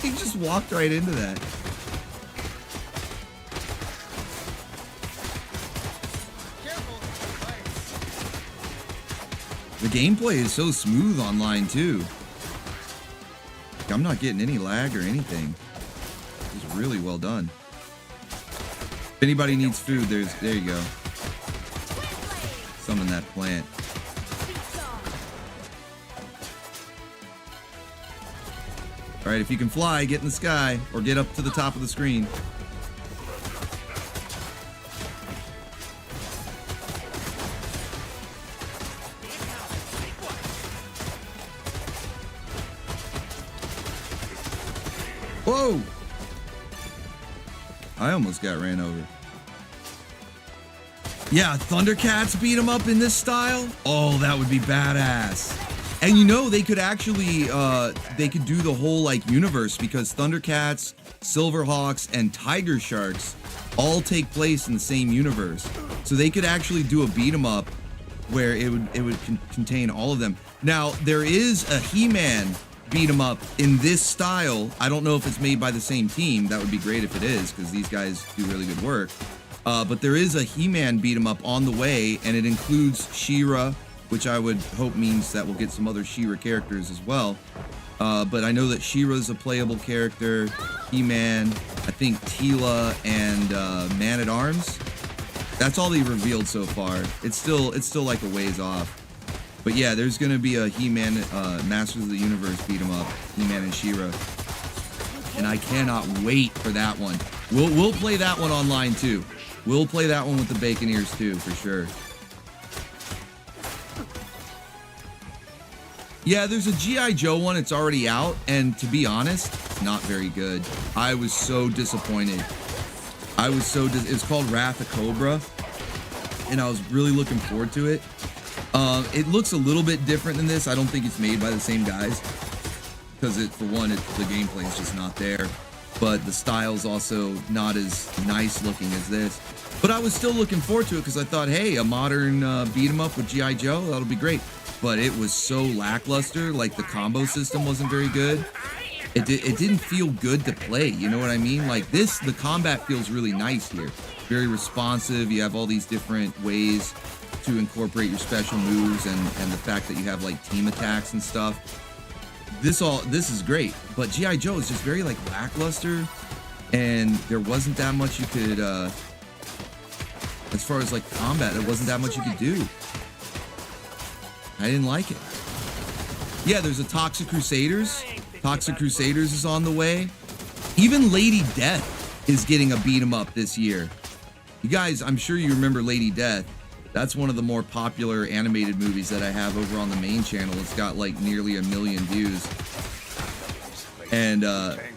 He just walked right into that. The gameplay is so smooth online too. I'm not getting any lag or anything. It's really well done. If anybody needs food, there you go. Summon that plant. All right, if you can fly, get in the sky or get up to the top of the screen. Whoa! I almost got ran over. Yeah, Thundercats beat him up in this style? Oh, that would be badass. And you know, they could actually, they could do the whole, like, universe, because Thundercats, Silverhawks, and Tiger Sharks all take place in the same universe. So they could actually do a beat 'em up where it would contain all of them. Now, there is a He-Man beat 'em up in this style. I don't know if it's made by the same team. That would be great if it is, because these guys do really good work. But there is a He-Man beat 'em up on the way, and it includes She-Ra, which I would hope means that we'll get some other She-Ra characters as well. But I know that She-Ra's a playable character, He-Man, I think Teela, and Man-at-Arms. That's all they revealed so far. It's still like a ways off. But yeah, there's gonna be a He-Man Masters of the Universe beat 'em up, He-Man and She-Ra. And I cannot wait for that one. We'll play that one online too. We'll play that one with the Baconeers too, for sure. Yeah, there's a G.I. Joe one. It's already out, and to be honest, it's not very good. I was so disappointed. It's called Wrath of Cobra, and I was really looking forward to it. It looks a little bit different than this. I don't think it's made by the same guys, because for one, the gameplay is just not there. But the style's also not as nice looking as this. But I was still looking forward to it because I thought, hey, a modern beat 'em up with G.I. Joe, that'll be great. But it was so lackluster. Like, the combo system wasn't very good. It didn't feel good to play. You know what I mean? Like this, the combat feels really nice here. Very responsive. You have all these different ways to incorporate your special moves, and the fact that you have like team attacks and stuff. This is great, but G.I. Joe is just very like lackluster, and there wasn't that much you could, as far as like combat, there wasn't that much you could do. I didn't like it. Yeah, there's a Toxic Crusaders. Toxic Crusaders is on the way. Even Lady Death is getting a beat 'em up this year. You guys, I'm sure you remember Lady Death. That's one of the more popular animated movies that I have over on the main channel. It's got like nearly 1 million views. And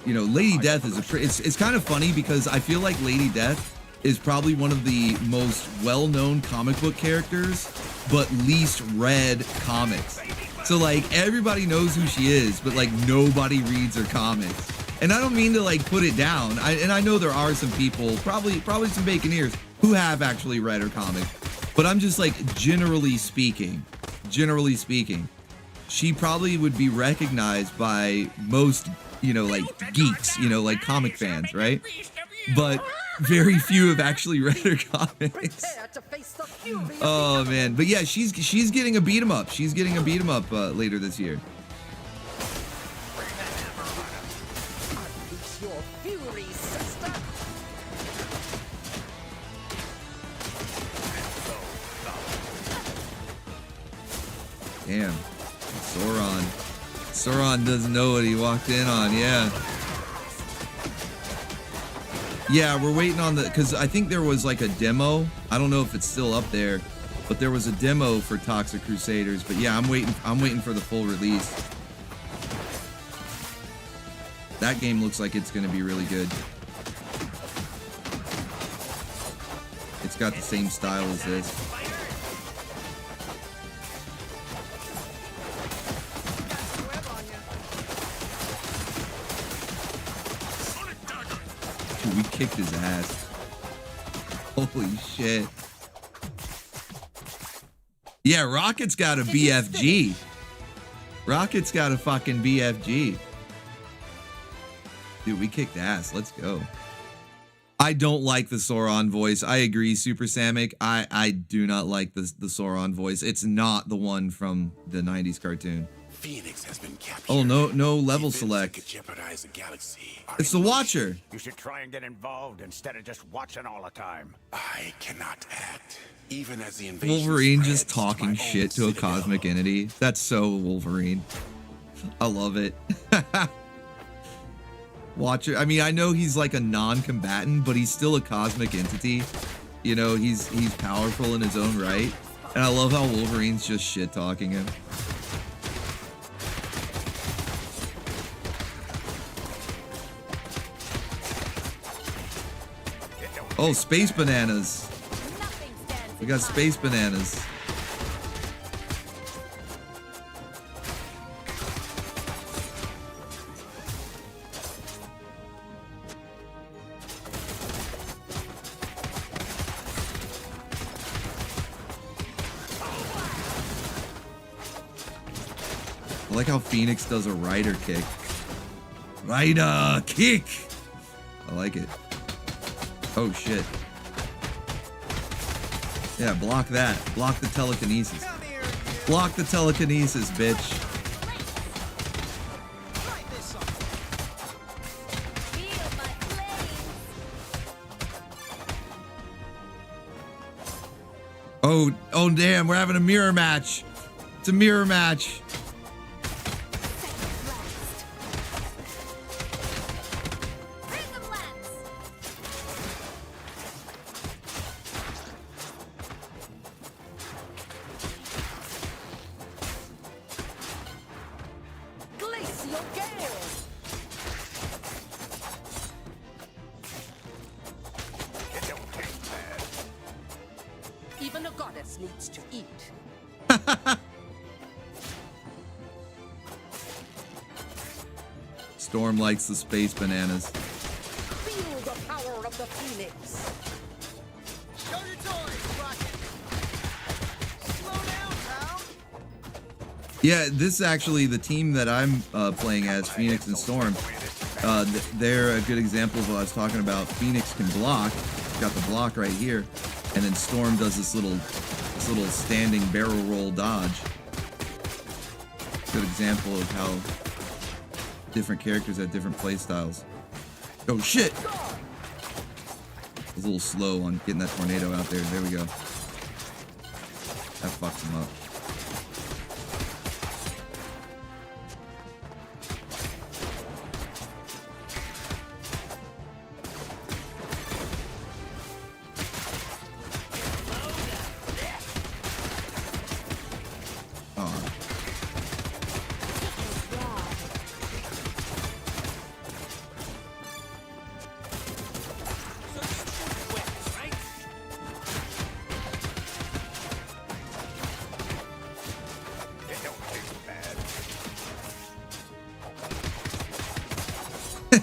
you know, Lady Death is it's kind of funny because I feel like Lady Death is probably one of the most well-known comic book characters, but least read comics. So like everybody knows who she is, but like nobody reads her comics. And I don't mean to like put it down. I know there are some people, probably some Baconeers, who have actually read her comics. But I'm just like, generally speaking, she probably would be recognized by most, you know, like geeks, you know, like comic fans, right? But very few have actually read her comics. Oh man, but yeah, she's getting a beat 'em up. She's getting a beat 'em up later this year. Damn, Sauron doesn't know what he walked in on. Yeah, we're waiting on because I think there was like a demo. I don't know if it's still up there, but there was a demo for Toxic Crusaders. But yeah, I'm waiting for the full release. That game looks like it's gonna be really good. It's got the same style as this. We kicked his ass. Holy shit. Yeah, Rocket's got a BFG. Rocket's got a fucking BFG. Dude, we kicked ass. Let's go. I don't like the Sauron voice. I agree, Super Samick. I do not like the Sauron voice. It's not the one from the 90s cartoon. Phoenix has been captured. Oh, no level select. Could jeopardize the galaxy. It's the Watcher. You should try and get involved instead of just watching all the time. I cannot act. Even as the invasion Wolverine spreads just talking to my shit to own a cosmic citadel. entity. That's so Wolverine. I love it. watch it. I mean, I know he's like a non-combatant, but he's still a cosmic entity. You know, he's powerful in his own right. And I love how Wolverine's just shit-talking him. Oh, space bananas. We got space bananas. I like how Phoenix does a rider kick. Rider kick! I like it. Oh shit. Yeah, block that. Block the telekinesis. Block the telekinesis, bitch. Oh damn, we're having a mirror match. It's a mirror match. Even a goddess needs to eat. Storm likes the space bananas. Feel the power of the Phoenix. Show your toys, Rocket. Slow down, pal. Yeah, this is actually the team that I'm playing as, Phoenix and Storm. They're a good example of what I was talking about. Phoenix can block. Got the block right here. And then Storm does this little standing barrel roll dodge. Good example of how different characters have different play styles. Oh shit! I was a little slow on getting that tornado out there. There we go. That fucks him up.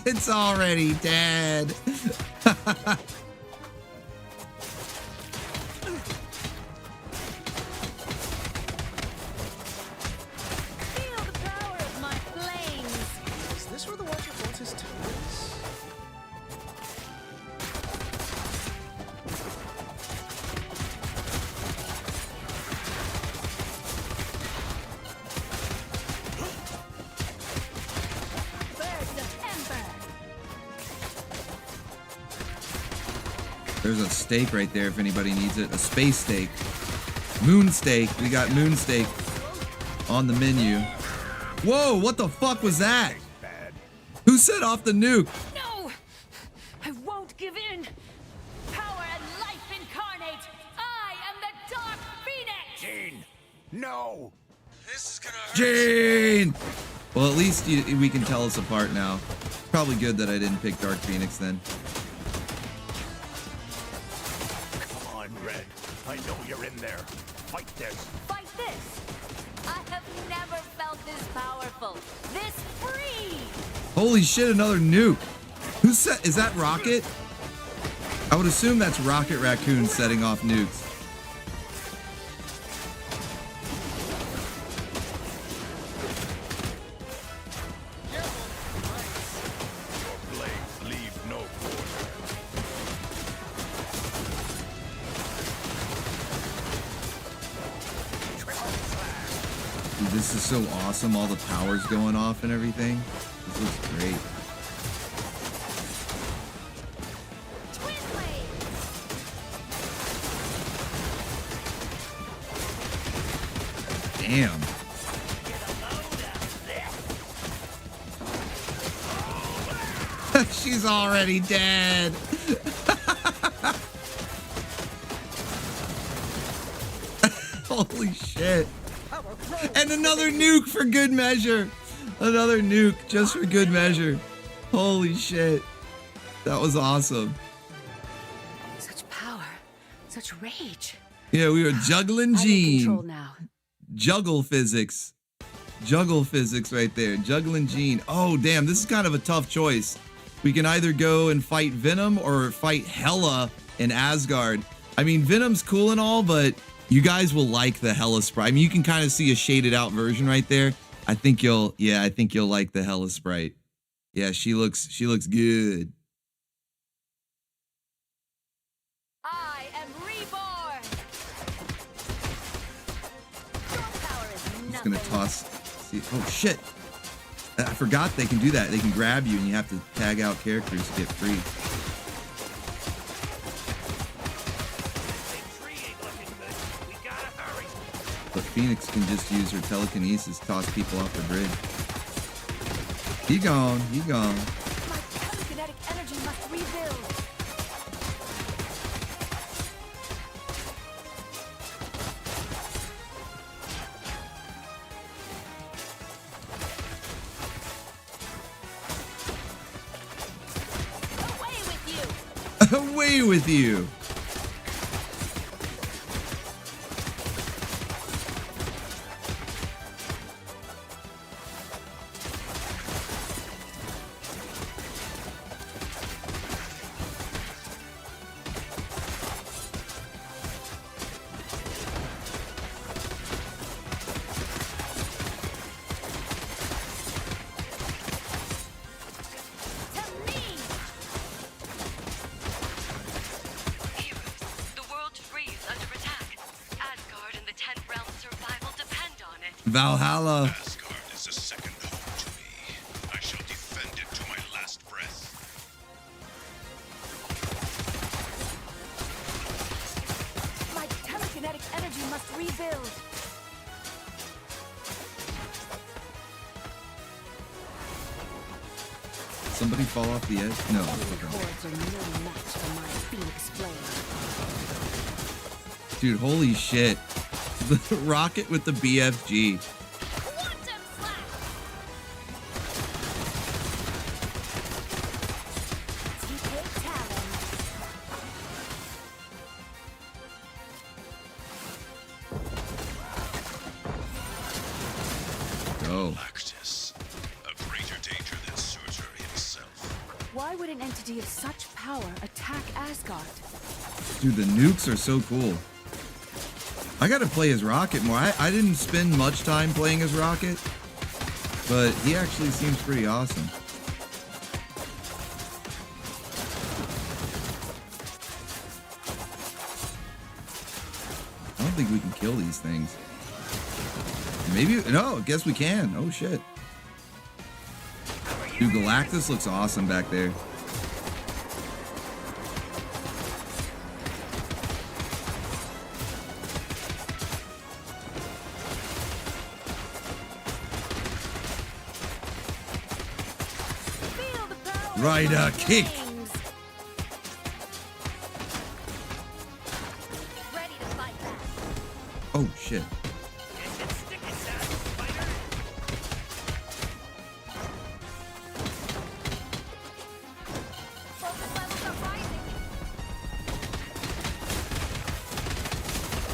It's already dead. Feel the power of my flames. Is this where the Watcher wants his toys? Birds of Ember. There's a steak right there if anybody needs it. A space steak. Moon steak. We got moon steak on the menu. Whoa, what the fuck was that? Who set off the nuke? No! I won't give in! Power and life incarnate! I am the Dark Phoenix! Gene, no! This is gonna hurt. Jane! Well, at least we can tell us apart now. Probably good that I didn't pick Dark Phoenix then. Come on, Red. I know you're in there. Fight this. Fight this! I have never felt this powerful, this free! Holy shit, another nuke. Who set? Is that Rocket? I would assume that's Rocket Raccoon setting off nukes. Your blades leave no quarter. Dude, this is so awesome. All the powers going off and everything. This looks great. Twin blade! Damn. She's already dead. Holy shit. And another nuke for good measure. Another nuke just for good measure. Holy shit. That was awesome. Such power, such rage. Yeah, we were juggling I'm in control Gene. now. Juggle physics. Juggle physics right there. Juggling Gene. Oh, damn. This is kind of a tough choice. We can either go and fight Venom or fight Hela in Asgard. I mean, Venom's cool and all, but you guys will like the Hela sprite. I mean, you can kind of see a shaded out version right there. I think you'll like the Hela sprite. Yeah, she looks good. I am reborn. Your power is I'm just nothing. gonna toss. See, oh shit! I forgot they can do that. They can grab you, and you have to tag out characters to get free. But Phoenix can just use her telekinesis, toss people off the bridge. He gone. He gone. My telekinetic energy must rebuild. Away with you. Away with you. To me. Heroes, the world frees under attack. Asgard and the 10 realms' survival depend on it. Valhalla. Asgard is a second home to me. I shall defend it to my last breath. My telekinetic energy must rebuild. Somebody fall off the edge? No. Enemy hordes are no match for my Phoenix flame. Dude, holy shit. The rocket with the BFG. Quantum slash. TK Talon. Go. Lactus, a greater danger than Surtur himself. Why would an entity of such power attack Asgard? Dude, the nukes are so cool. I gotta play as Rocket more. I didn't spend much time playing as Rocket, but he actually seems pretty awesome. I don't think we can kill these things. Maybe, no, I guess we can. Oh shit. Dude, Galactus looks awesome back there. Feel the power of Rider my kick. wings. Ready to fight back. Oh shit. Focus levels are rising.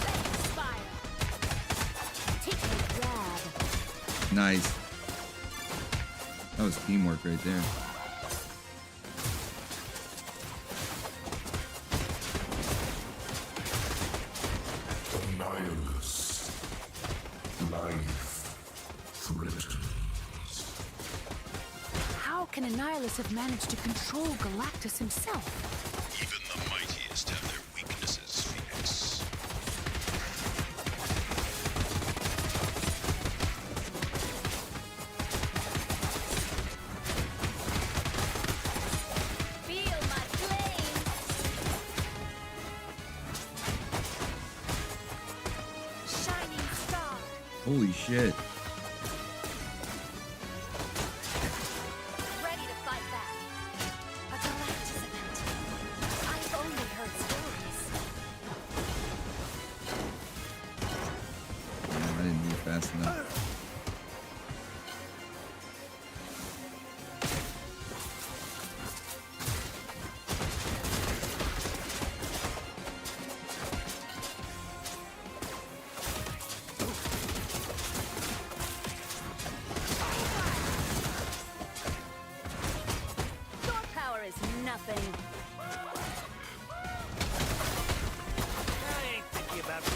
Let's fire. Take a grab. Nice. That was teamwork right there. Annihilus. Life threatens. How can Annihilus have managed to control Galactus himself? Even the mightiest have their weaknesses, Phoenix. Feel my flame. Shining star. Holy shit. Ready to fight back. fast enough. Your power is nothing. I ain't thinking about you.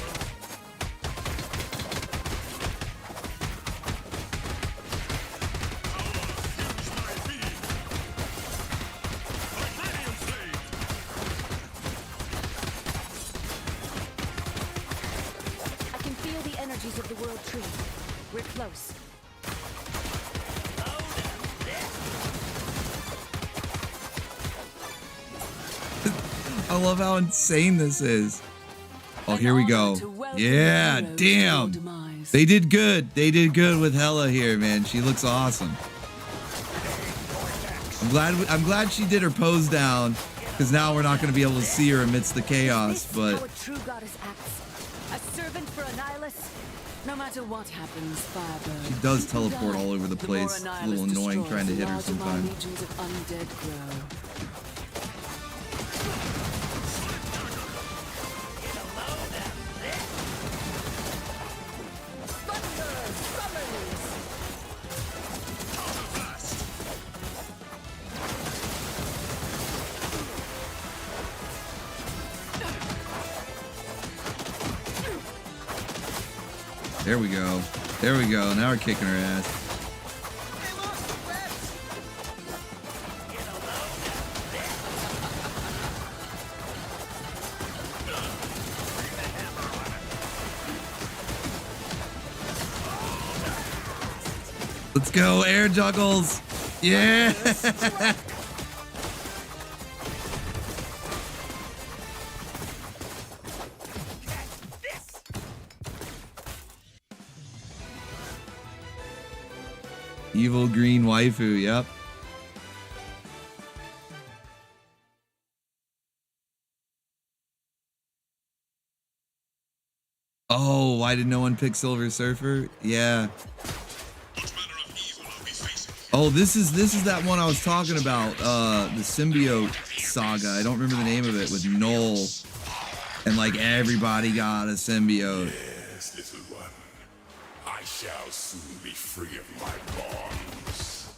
I can feel the energies of the World Tree. We're close. I love how insane this is. Oh, here we go. Yeah, damn. They did good. They did good with Hela here, man. She looks awesome. I'm glad she did her pose down, because now we're not going to be able to see her amidst the chaos. But How a true goddess acts. A servant for Annihilus. No matter what happens, Firebird. she does teleport all over the place. It's a little annoying trying to hit her sometimes. Legions of undead grow. There we go. There we go. Now we're kicking her ass. Let's go, air juggles. Yeah. Evil green waifu, yep. Oh, why did no one pick Silver Surfer? Yeah. Oh, this is that one I was talking about, the symbiote saga. I don't remember the name of it, with Null. And like everybody got a symbiote. Yes, little one. I shall soon be free of my bonds.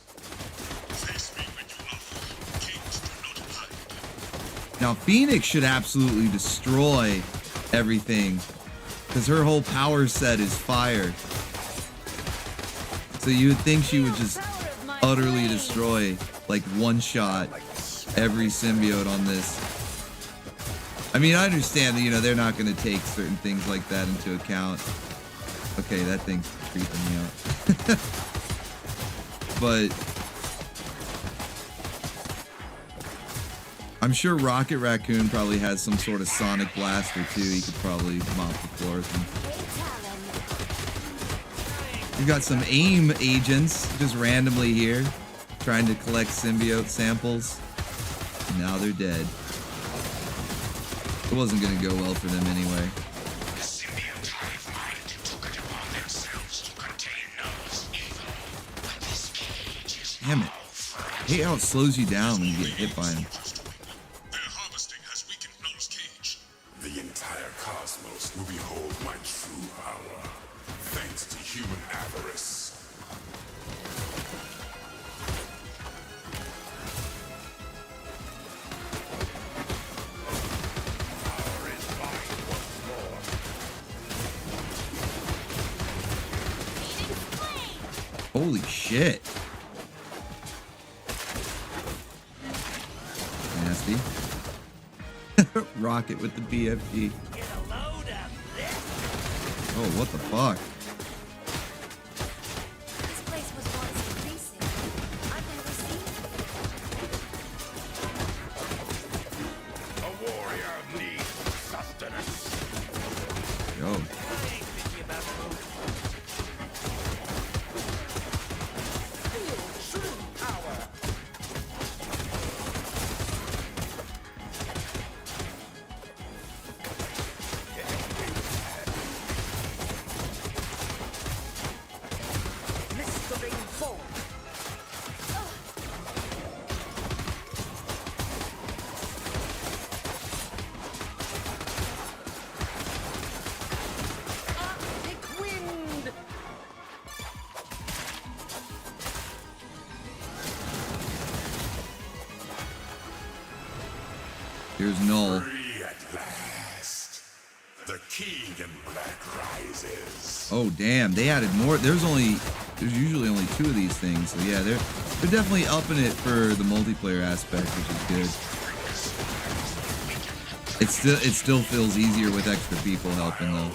Face me when you love. Kings do not hide. Now Phoenix should absolutely destroy everything, because her whole power set is fire. So you would think she would just utterly destroy, like one shot, every symbiote on this. I mean, I understand that, you know, they're not going to take certain things like that into account. Okay, that thing's creeping me out. But I'm sure Rocket Raccoon probably has some sort of sonic blaster too. He could probably mop the floor with him. We've got some AIM agents just randomly here, trying to collect symbiote samples. Now they're dead. It wasn't going to go well for them anyway. The symbiote hive mind took it upon themselves to contain Null's evil. But this cage is Damn it. I hate how it slows you down when you get hit by him. Their harvesting has weakened Null's cage. The entire cosmos will behold my true power, thanks to human avarice. Power is mine once more. Holy shit. Nasty. Rocket with the BFG. Get a load of this. Oh, what the fuck? This place was once a precinct. I've never seen it. A warrior needs sustenance. Yo. I ain't thinking about you. Feel true power. Here's Null. Free at last. The king in black rises. Oh damn, they added more. There's usually only 2 of these things. So yeah, they're definitely upping it for the multiplayer aspect, which is good. It still feels easier with extra people helping though.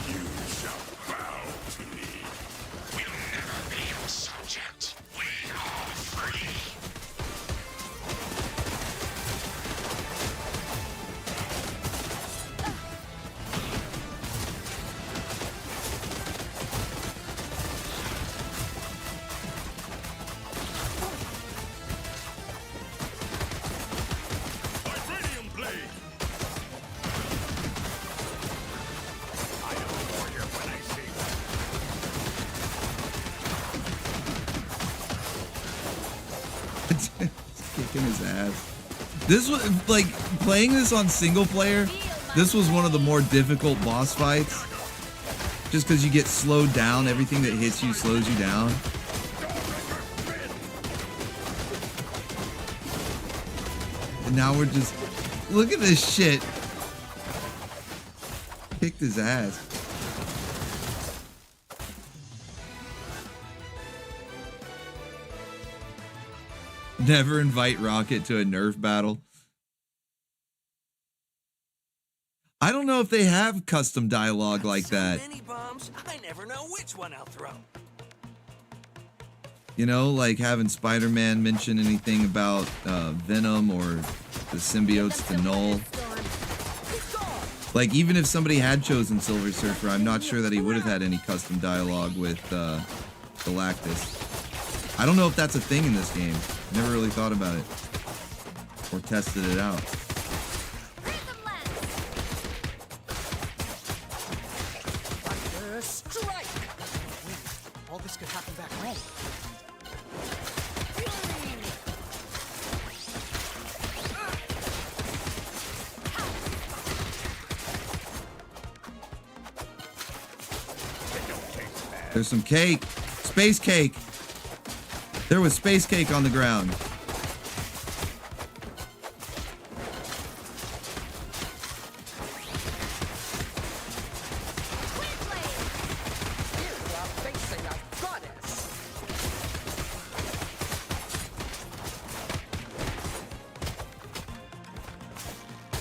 You shall bow to me. We'll never be your subject. We are free. Vibranium blade. I am a warrior when I see one. Kicking his ass. This was like playing this on single player. This was one of the more difficult boss fights, just because you get slowed down. Everything that hits you slows you down. And now we're just look at this shit. Kicked his ass. Never invite Rocket to a Nerf battle. I don't know if they have custom dialogue like that. Many bombs, I never know which one I'll throw. You know, like having Spider-Man mention anything about Venom or the symbiotes to Null. Like, even if somebody had chosen Silver Surfer, I'm not sure that he would have had any custom dialogue with Galactus. I don't know if that's a thing in this game. Never really thought about it. Or tested it out. Strike! All this could happen back home. There's some cake. Space cake. There was space cake on the ground.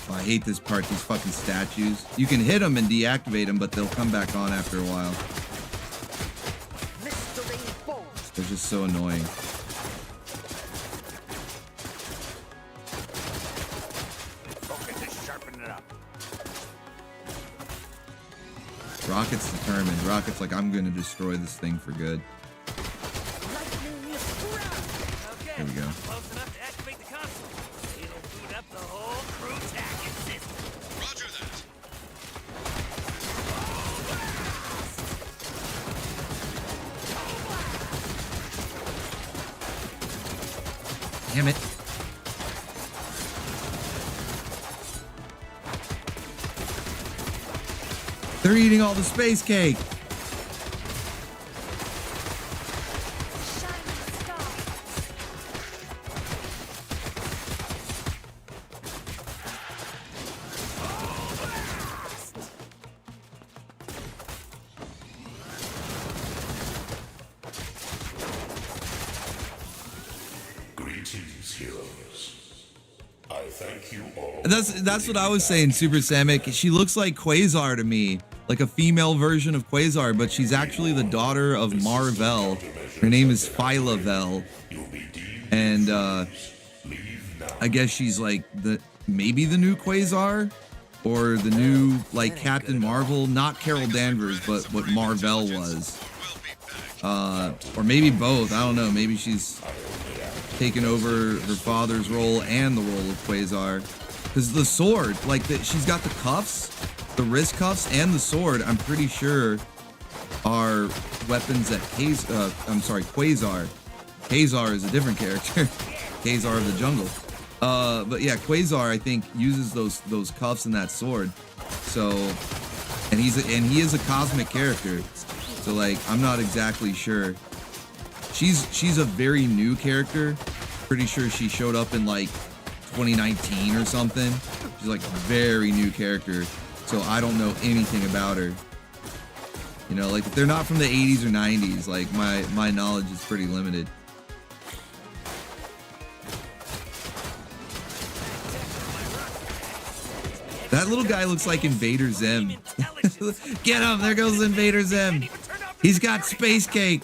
Oh, I hate this part, these fucking statues. You can hit them and deactivate them, but they'll come back on after a while. They're just so annoying. Focus is sharpen it up. Rocket's determined. Rocket's like, I'm gonna destroy this thing for good. Okay, There we go. close enough to activate the console. It'll boot up the whole crew tagging system. Roger that. Damn it. They're eating all the space cake. Greetings, heroes. I thank you all. That's what I was saying, Super Samick. She looks like Quasar to me, like a female version of Quasar, but she's actually the daughter of Marvel. Her name is Phyla-Vel, and I guess she's like maybe the new Quasar or the new like Captain Marvel, not Carol Danvers, but what Marvel was, or maybe both. I don't know. Maybe she's taken over her father's role and the role of Quasar, because the sword, like she's got the cuffs, the wrist cuffs, and the sword. I'm pretty sure are weapons that Quasar. Quasar is a different character. Quasar of the jungle. But yeah, Quasar I think uses those cuffs and that sword. So, and he is a cosmic character. So like, I'm not exactly sure. She's a very new character. Pretty sure she showed up in like 2019 or something. She's like a very new character, so I don't know anything about her. You know, like if they're not from the 80s or 90s, like my knowledge is pretty limited. That little guy looks like Invader Zim. Get him! There goes Invader Zim. He's got space cake.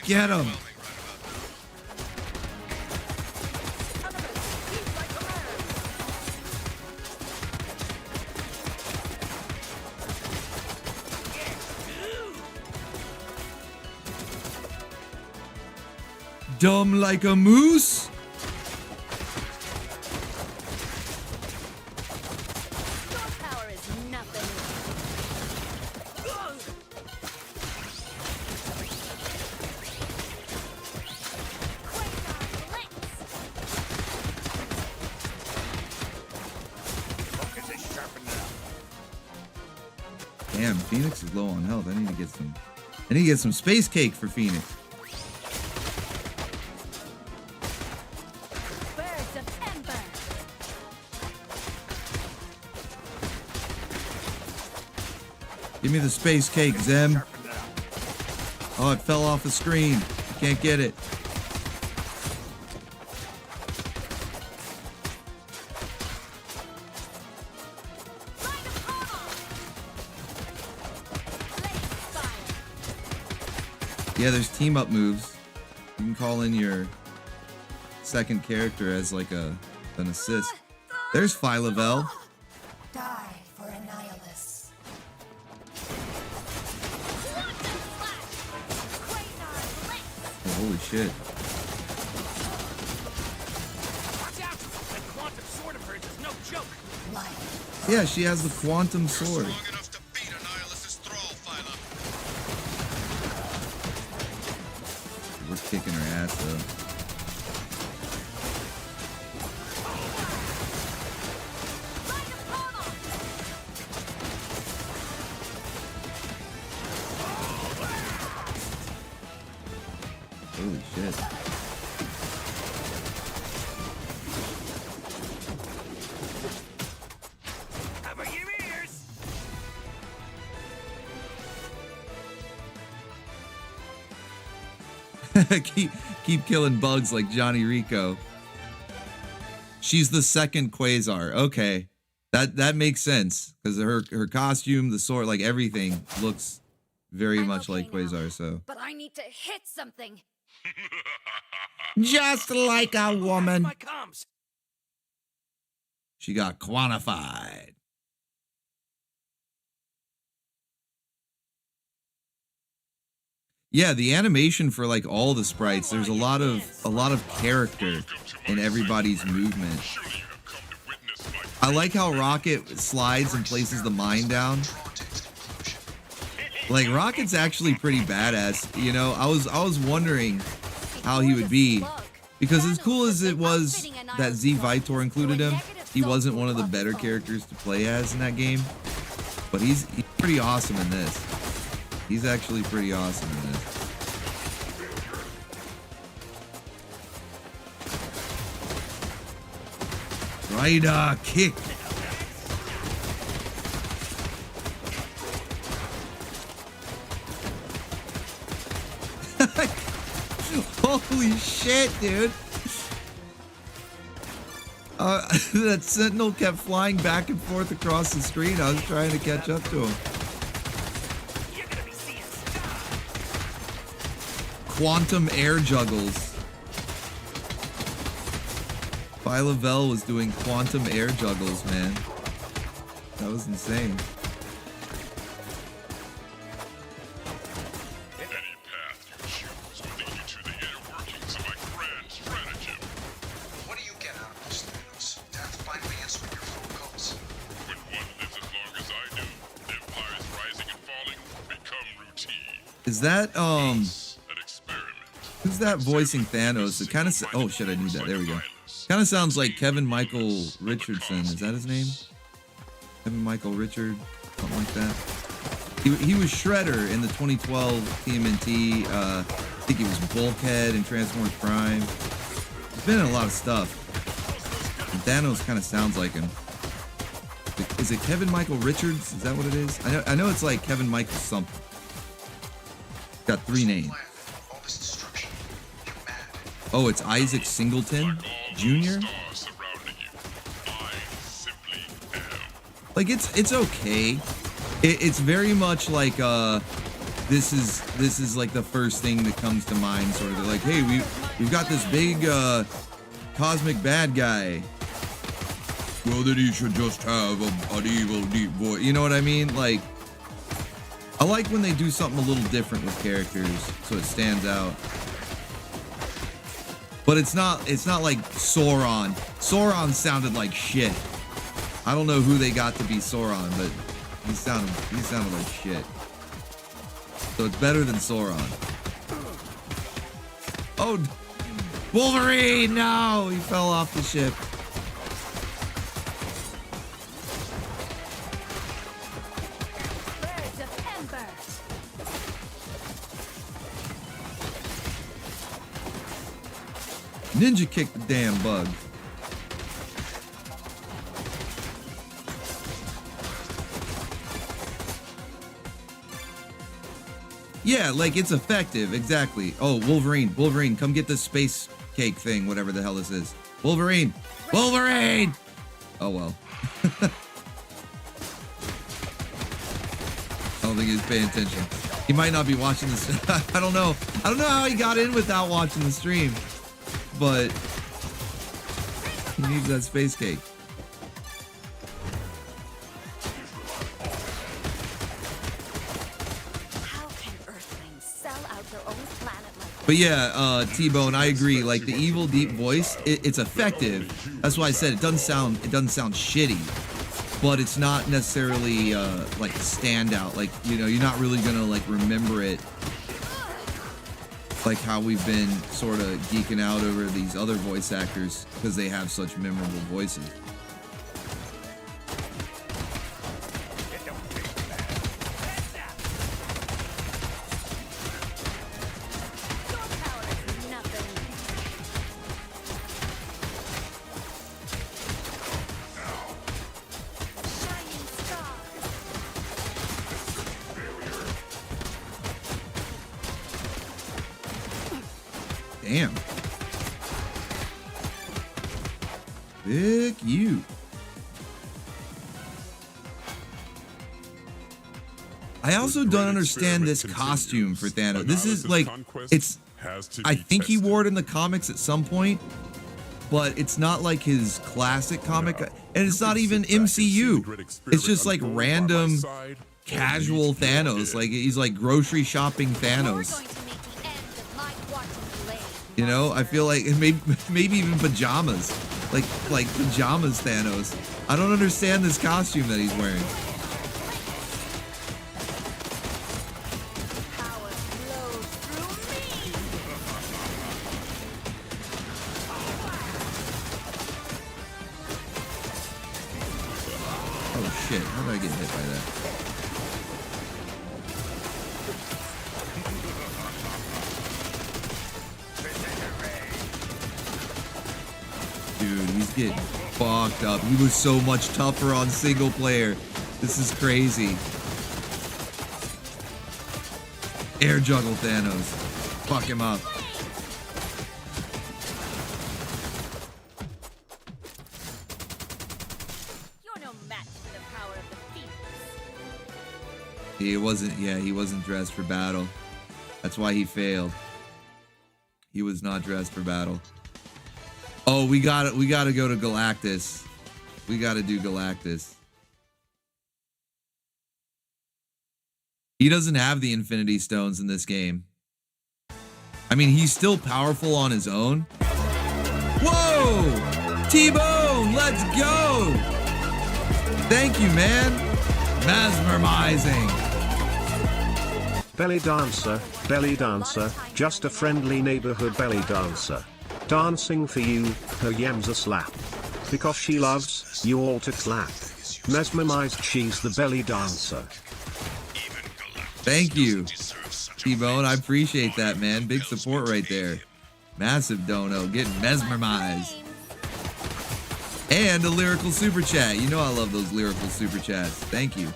Get him. Dumb like a moose? Your power is nothing. Focus is sharpened now. Damn, Phoenix is low on health. I need to get some space cake for Phoenix. Birds of Ember. Give me the space cake, Zem. Sharpened now. Oh, it fell off the screen. I can't get it. Light of Hama. Blaze fire. Yeah, there's team up moves. You can call in your second character as like an assist. There's Phylavel. Die for Annihilus. Quantum slash. Quasar blitz. Oh, holy shit. Watch out! That quantum sword of hers is no joke. Life. Yeah, she has the quantum sword. Strong enough to beat Annihilus's thrall, Phyla. We're kicking her ass though. Light of Hama. Holy shit. Cover your ears. keep killing bugs like Johnny Rico. She's the second Quasar. Okay. That makes sense because her costume, the sword, like everything looks very I'm much okay like now, Quasar, so. But I need to hit something. Just like a woman. My comms. She got quantified. Yeah, the animation for like all the sprites, there's a lot of character in everybody's movement. I like how Rocket slides and places the mine down. Like Rocket's actually pretty badass, you know. I was wondering how he would be, because as cool as it was that Z Vitor included him, he wasn't one of the better characters to play as in that game. But he's pretty awesome in this. He's actually pretty awesome in this. Rider kick. Holy shit, dude. That sentinel kept flying back and forth across the screen. I was trying to catch up to him. You're gonna be seeing stuff. Quantum air juggles. Phylavel was doing quantum air juggles, man. That was insane. Any path you choose will lead you to the inner workings of my grand stratagem. What do you get out of this, Thanos? To have to finally answer your phone calls. When one lives as long as I do, empires rising and falling become routine. Is that An experiment. who's that voicing Thanos? It kind of oh shit, I knew that. There we go. Kind of sounds like Kevin Michael Richardson. Is that his name? Kevin Michael Richard, something like that. He was Shredder in the 2012 TMNT. I think he was Bulkhead in Transformers Prime. He's been in a lot of stuff. Thanos kind of sounds like him. Is it Kevin Michael Richards? Is that what it is? I know it's like Kevin Michael something. Got 3 names. Oh, it's Isaac Singleton Jr. Like it's okay. It's very much like this is like the first thing that comes to mind, sort of like, hey, we've got this big cosmic bad guy. Well, then he should just have an evil deep voice. You know what I mean? Like, I like when they do something a little different with characters, so it stands out. But it's not like Sauron. Sauron sounded like shit. I don't know who they got to be Sauron, but he sounded like shit. So it's better than Sauron. Oh, Wolverine! No, he fell off the ship. Birds of Ember. Ninja kicked the damn bug. Yeah, like it's effective, exactly. Oh, Wolverine, come get this space cake thing, whatever the hell this is. Wolverine! Oh well. I don't think he's paying attention. He might not be watching this. I don't know how he got in without watching the stream, but he needs that space cake. But yeah, T-Bone, I agree. Like the evil deep voice, it's effective. That's why I said it doesn't sound shitty, but it's not necessarily like a standout. Like, you know, you're not really gonna like remember it. Like how we've been sort of geeking out over these other voice actors because they have such memorable voices. Damn. Pick you. I also don't understand this costume for Thanos. This is like, it's, I think he wore it in the comics at some point, but it's not like his classic comic, and it's not even MCU. It's just like random, casual Thanos. Like he's like grocery shopping Thanos. You know, I feel like maybe even pajamas, like pajamas Thanos. I don't understand this costume that he's wearing. Oh shit! How did I get hit by that? Dude, he's getting fucked up. He was so much tougher on single player. This is crazy. Air juggle Thanos. Fuck him up. You're no match for the power of the Phoenix. He wasn't dressed for battle. That's why he failed. He was not dressed for battle. Oh, we gotta go to Galactus. We gotta do Galactus. He doesn't have the Infinity Stones in this game. I mean, he's still powerful on his own. Whoa! T-Bone, let's go! Thank you, man. Mesmerizing. Belly dancer, just a friendly neighborhood belly dancer. Dancing for you, her yams a slap. Because she loves you all to clap. Mesmerized, she's the belly dancer. Thank you, T-Bone. I appreciate that, man. Big support right there. Massive dono, getting mesmerized. And a lyrical super chat. You know I love those lyrical super chats. Thank you.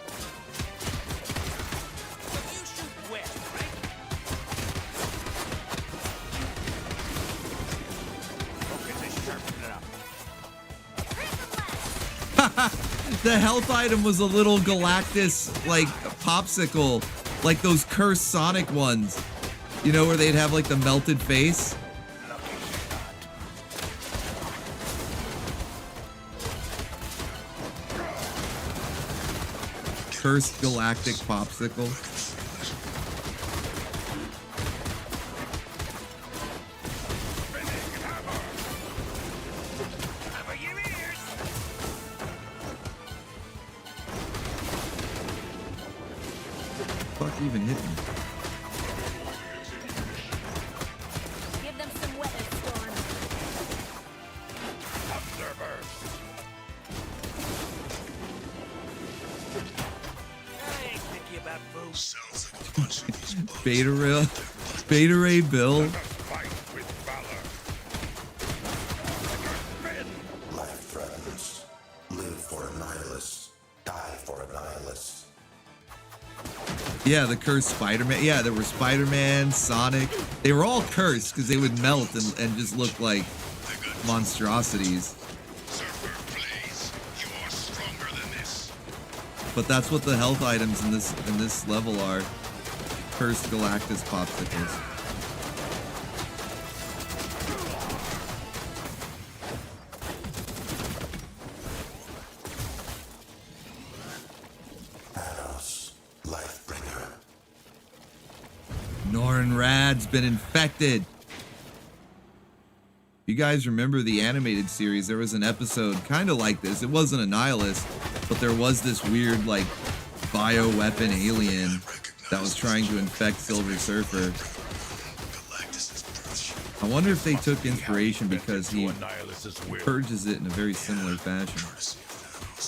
The health item was a little Galactus, like, popsicle. Like those cursed Sonic ones. You know, where they'd have, like, the melted face? Cursed galactic popsicle. Fuck even hit me? Give them some weather, Storm. Observers. I ain't picky about food. Sounds like a bunch of these bugs. Beta Ray Bill. Fight with valor. My friends, live for a nihilist, die for a nihilist. Yeah, the cursed Spider-Man. Yeah, there were Spider-Man, Sonic. They were all cursed because they would melt and just look like monstrosities. Surfer, please, you are stronger than this. But that's what the health items in this level are. Cursed Galactus popsicles. Thanos, Lifebringer. Norrin Rad's been infected. You guys remember the animated series? There was an episode kind of like this. It wasn't a nihilist, but there was this weird, like, bioweapon alien that was trying to infect Silver Surfer. I wonder if they took inspiration because he purges it in a very similar fashion.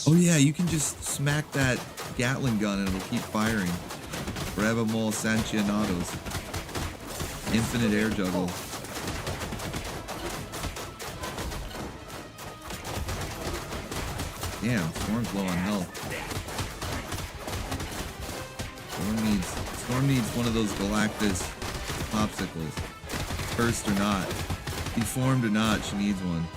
Oh yeah, you can just smack that Gatling gun and it'll keep firing. Forevermore Sancionados. Infinite air juggle. Damn, Storm's low on health. Storm needs one of those Galactus popsicles. Cursed or not. Deformed or not, she needs one.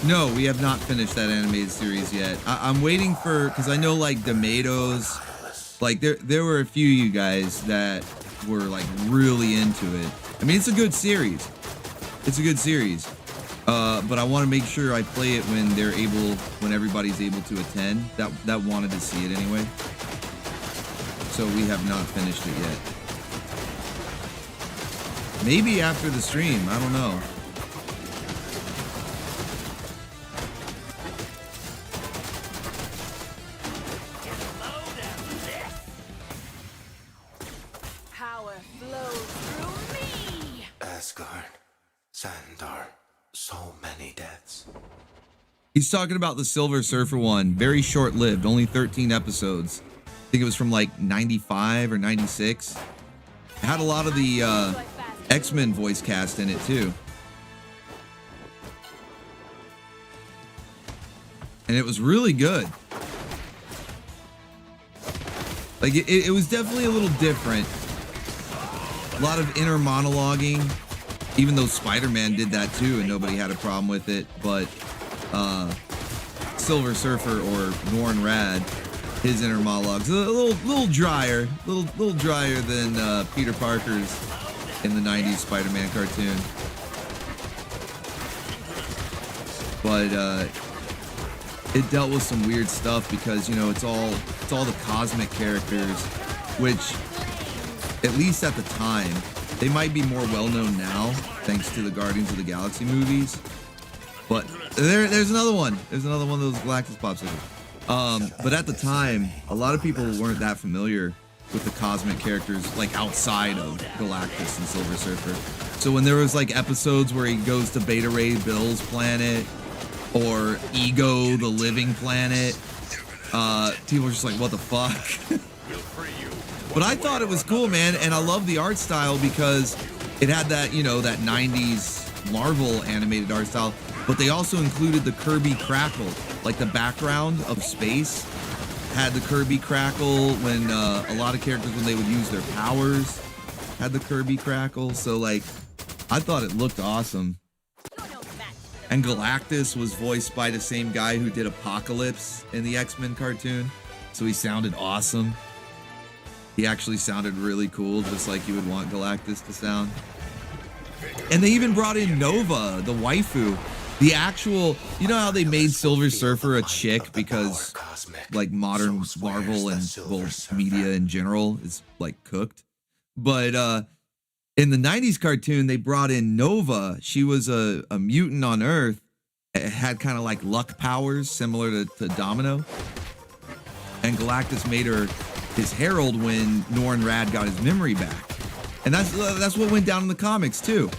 No, we have not finished that animated series yet. I'm waiting for, because I know like Tomatoes, like there were a few of you guys that were like really into it. I mean, it's a good series. It's a good series. But I want to make sure I play it when they're able, when everybody's able to attend. That wanted to see it anyway. So we have not finished it yet. Maybe after the stream, I don't know. Power flows through me. Asgard, Xandar, so many deaths. He's talking about the Silver Surfer one. Very short-lived, only 13 episodes. I think it was from like 95 or 96. It had a lot of the X-Men voice cast in it too. And it was really good. Like it was definitely a little different. A lot of inner monologuing, even though Spider-Man did that too and nobody had a problem with it. But Silver Surfer or Norrin Rad, his inner monologues a little drier, little drier than Peter Parker's in the 90s Spider-Man cartoon. But it dealt with some weird stuff because, you know, it's all the cosmic characters, which at least at the time, they might be more well-known now thanks to the Guardians of the Galaxy movies. But there's another one. There's another one of those Galactus popsicles. But at the time, a lot of people weren't that familiar with the cosmic characters like outside of Galactus and Silver Surfer. So when there was like episodes where he goes to Beta Ray Bill's planet or Ego, the living planet, people were just like, what the fuck? But I thought it was cool, man, and I love the art style because it had that, you know, that 90s Marvel animated art style, but they also included the Kirby crackle, like the background of space had the Kirby crackle when a lot of characters, when they would use their powers, had the Kirby crackle. So like, I thought it looked awesome. And Galactus was voiced by the same guy who did Apocalypse in the X-Men cartoon, so he sounded awesome. He actually sounded really cool, just like you would want Galactus to sound. And they even brought in Nova, the waifu. The actual, you know how they made Silver Surfer a chick because like modern Marvel and well, media in general is like cooked. But in the 90s cartoon, they brought in Nova. She was a mutant on Earth. It had kind of like luck powers similar to Domino. And Galactus made her his herald when Norrin Rad got his memory back. And that's what went down in the comics too.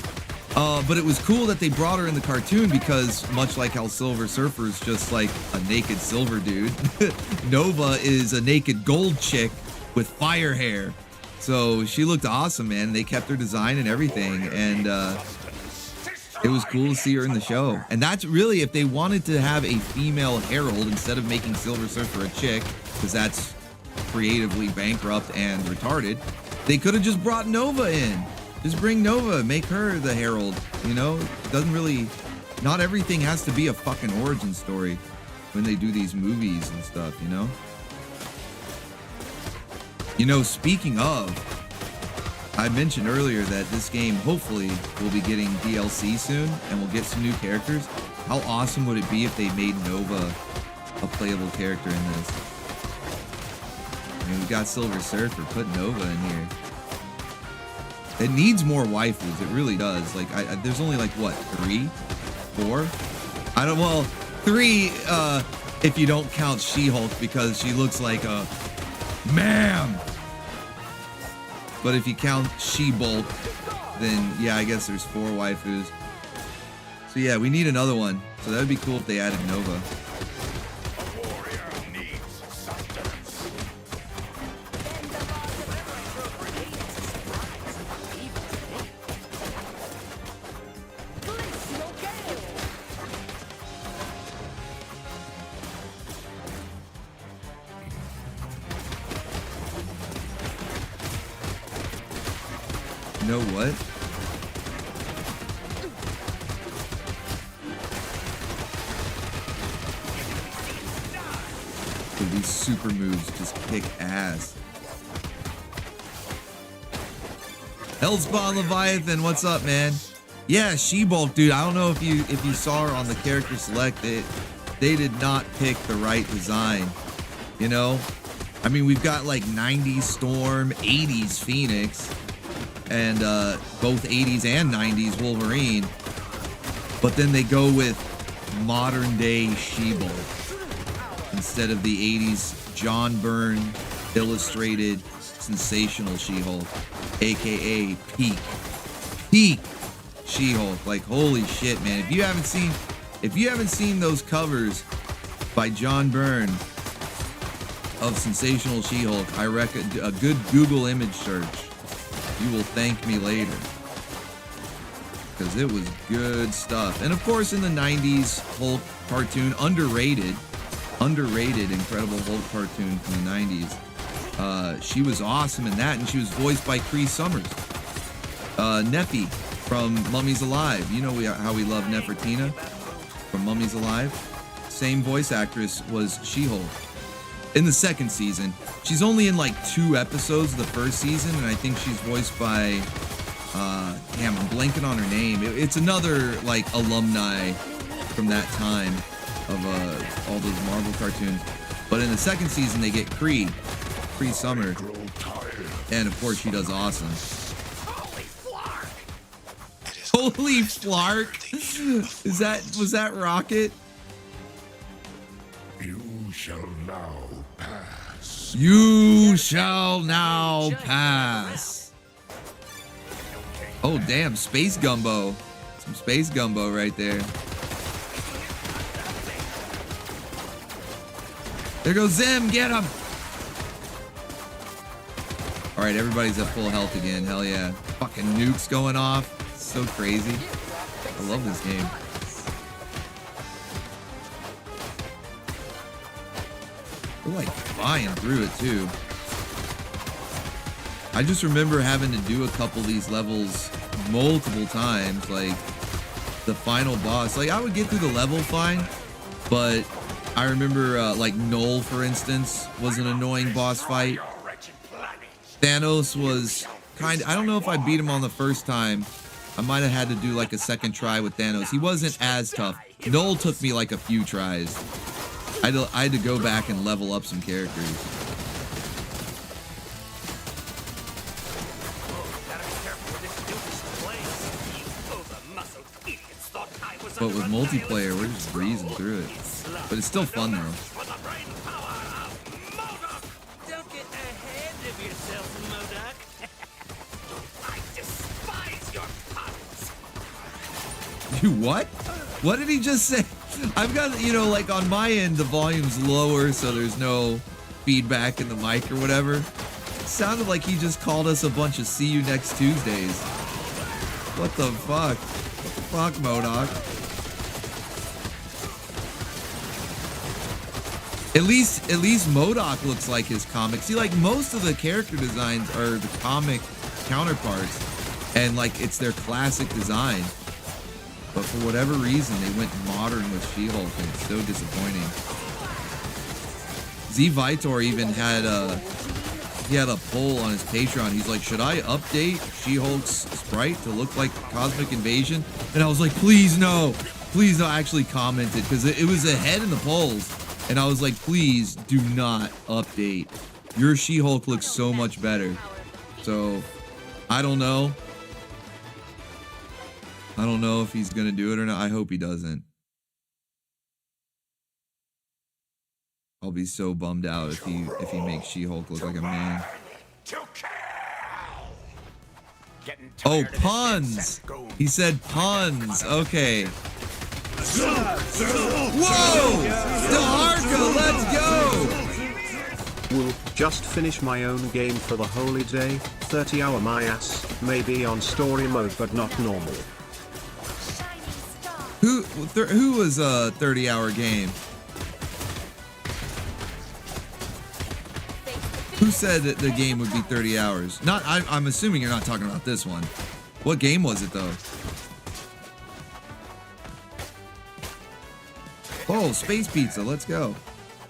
But it was cool that they brought her in the cartoon because much like how Silver Surfer is just like a naked silver dude, Nova is a naked gold chick with fire hair. So she looked awesome, man. They kept her design and everything. And it was cool to see her in the show. And that's really, if they wanted to have a female herald instead of making Silver Surfer a chick, because that's creatively bankrupt and retarded, they could have just brought Nova in. Just bring Nova, make her the herald, you know? It doesn't really, not everything has to be a fucking origin story when they do these movies and stuff, you know? You know, speaking of, I mentioned earlier that this game hopefully will be getting DLC soon and we'll get some new characters. How awesome would it be if they made Nova a playable character in this? I mean, we got Silver Surfer, put Nova in here. It needs more waifus, it really does. Like, there's only like, what, 3? 4? I don't, well, 3 if you don't count She-Hulk because she looks like a ma'am. But if you count She-Bulk, then yeah, I guess there's 4 waifus. So yeah, we need another one. So that would be cool if they added Nova. You know what? Dude, these super moves just kick ass. Hellspawn Leviathan, what's up, man? Yeah, She-Bulk, dude. I don't know if you saw her on the character select. They did not pick the right design. You know? I mean, we've got like 90s Storm, 80s Phoenix, and both 80s and 90s Wolverine. But then they go with modern day She-Bulk instead of the 80s John Byrne illustrated sensational She-Hulk, aka peak She-Hulk. Like, holy shit, man. If you haven't seen those covers by John Byrne of sensational She-Hulk, I reckon a good Google image search. You will thank me later. Because it was good stuff. And of course, in the 90s Hulk cartoon, underrated Incredible Hulk cartoon from the 90s. She was awesome in that, and she was voiced by Cree Summers. Neffy from Mummies Alive. You know how we love Nefertina from Mummies Alive? Same voice actress was She-Hulk. In the second season, she's only in like 2 episodes of the first season, and I think she's voiced by, damn, I'm blanking on her name. It's another like alumni from that time of all those Marvel cartoons. But in the second season, they get Cree Summer, and of course she does awesome. Holy Flark! Was that Rocket? You shall You shall now pass. Oh, damn. Space gumbo. Some space gumbo right there. There goes Zim. Get him. All right, everybody's at full health again. Hell yeah. Fucking nukes going off. So crazy. I love this game. We're like flying through it too. I just remember having to do a couple of these levels multiple times. Like the final boss, like I would get through the level fine, but I remember like Null, for instance, was an annoying boss fight. Thanos was kind of, I don't know if I beat him on the first time. I might have had to do like a second try with Thanos. He wasn't as tough. Null took me like a few tries. I had to go back and level up some characters. But with multiplayer, we're just breezing through it. But it's still fun though. Don't get ahead of yourself, MODOK. I despise your puns. You what? What did he just say? I've got, you know, like on my end, the volume's lower, so there's no feedback in the mic or whatever. It sounded like he just called us a bunch of see you next Tuesdays. What the fuck? What the fuck, MODOK? At least MODOK looks like his comic. See, like most of the character designs are the comic counterparts, and like it's their classic design. But for whatever reason, they went modern with She-Hulk, and it's so disappointing. Z Vitor even had a poll on his Patreon. He's like, should I update She-Hulk's sprite to look like Cosmic Invasion? And I was like, please no. Please no. I actually commented because it was ahead in the polls. And I was like, please do not update. Your She-Hulk looks so much better. So, I don't know. I don't know if he's gonna do it or not. I hope he doesn't. I'll be so bummed out if he makes She-Hulk look like a man. Oh, puns! He said puns. Okay. Whoa! Daharka, let's go! Will just finish my own game for the holy day. 30-hour my ass. Maybe on story mode, but not normal. Who was a 30-hour game? Who said that the game would be 30 hours? I'm assuming you're not talking about this one. What game was it though? Oh, Space Pizza, let's go.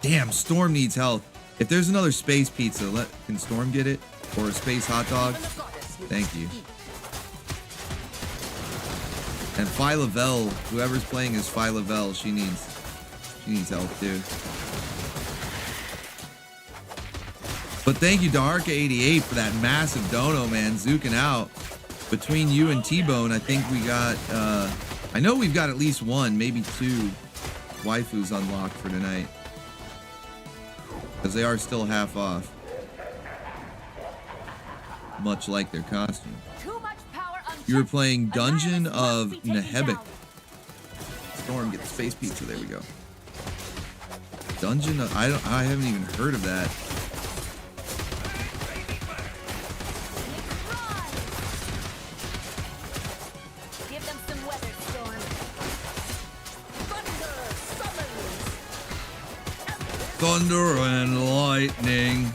Damn, Storm needs health. If there's another Space Pizza, can Storm get it? Or a Space Hot Dog? Thank you. And Phyla-Vel, whoever's playing as Phyla-Vel, she needs help too. But thank you, Daharka88, for that massive dono, man. Zuking out. Between you and T-Bone, I think we got, I know we've got at least one, maybe two waifus unlocked for tonight. Because they are still half off. Much like their costume. You were playing Dungeon of Nehebek. Storm, get the Space Pizza. There we go. Dungeon of, I haven't even heard of that. Give them some weather, Storm. Thunder and lightning.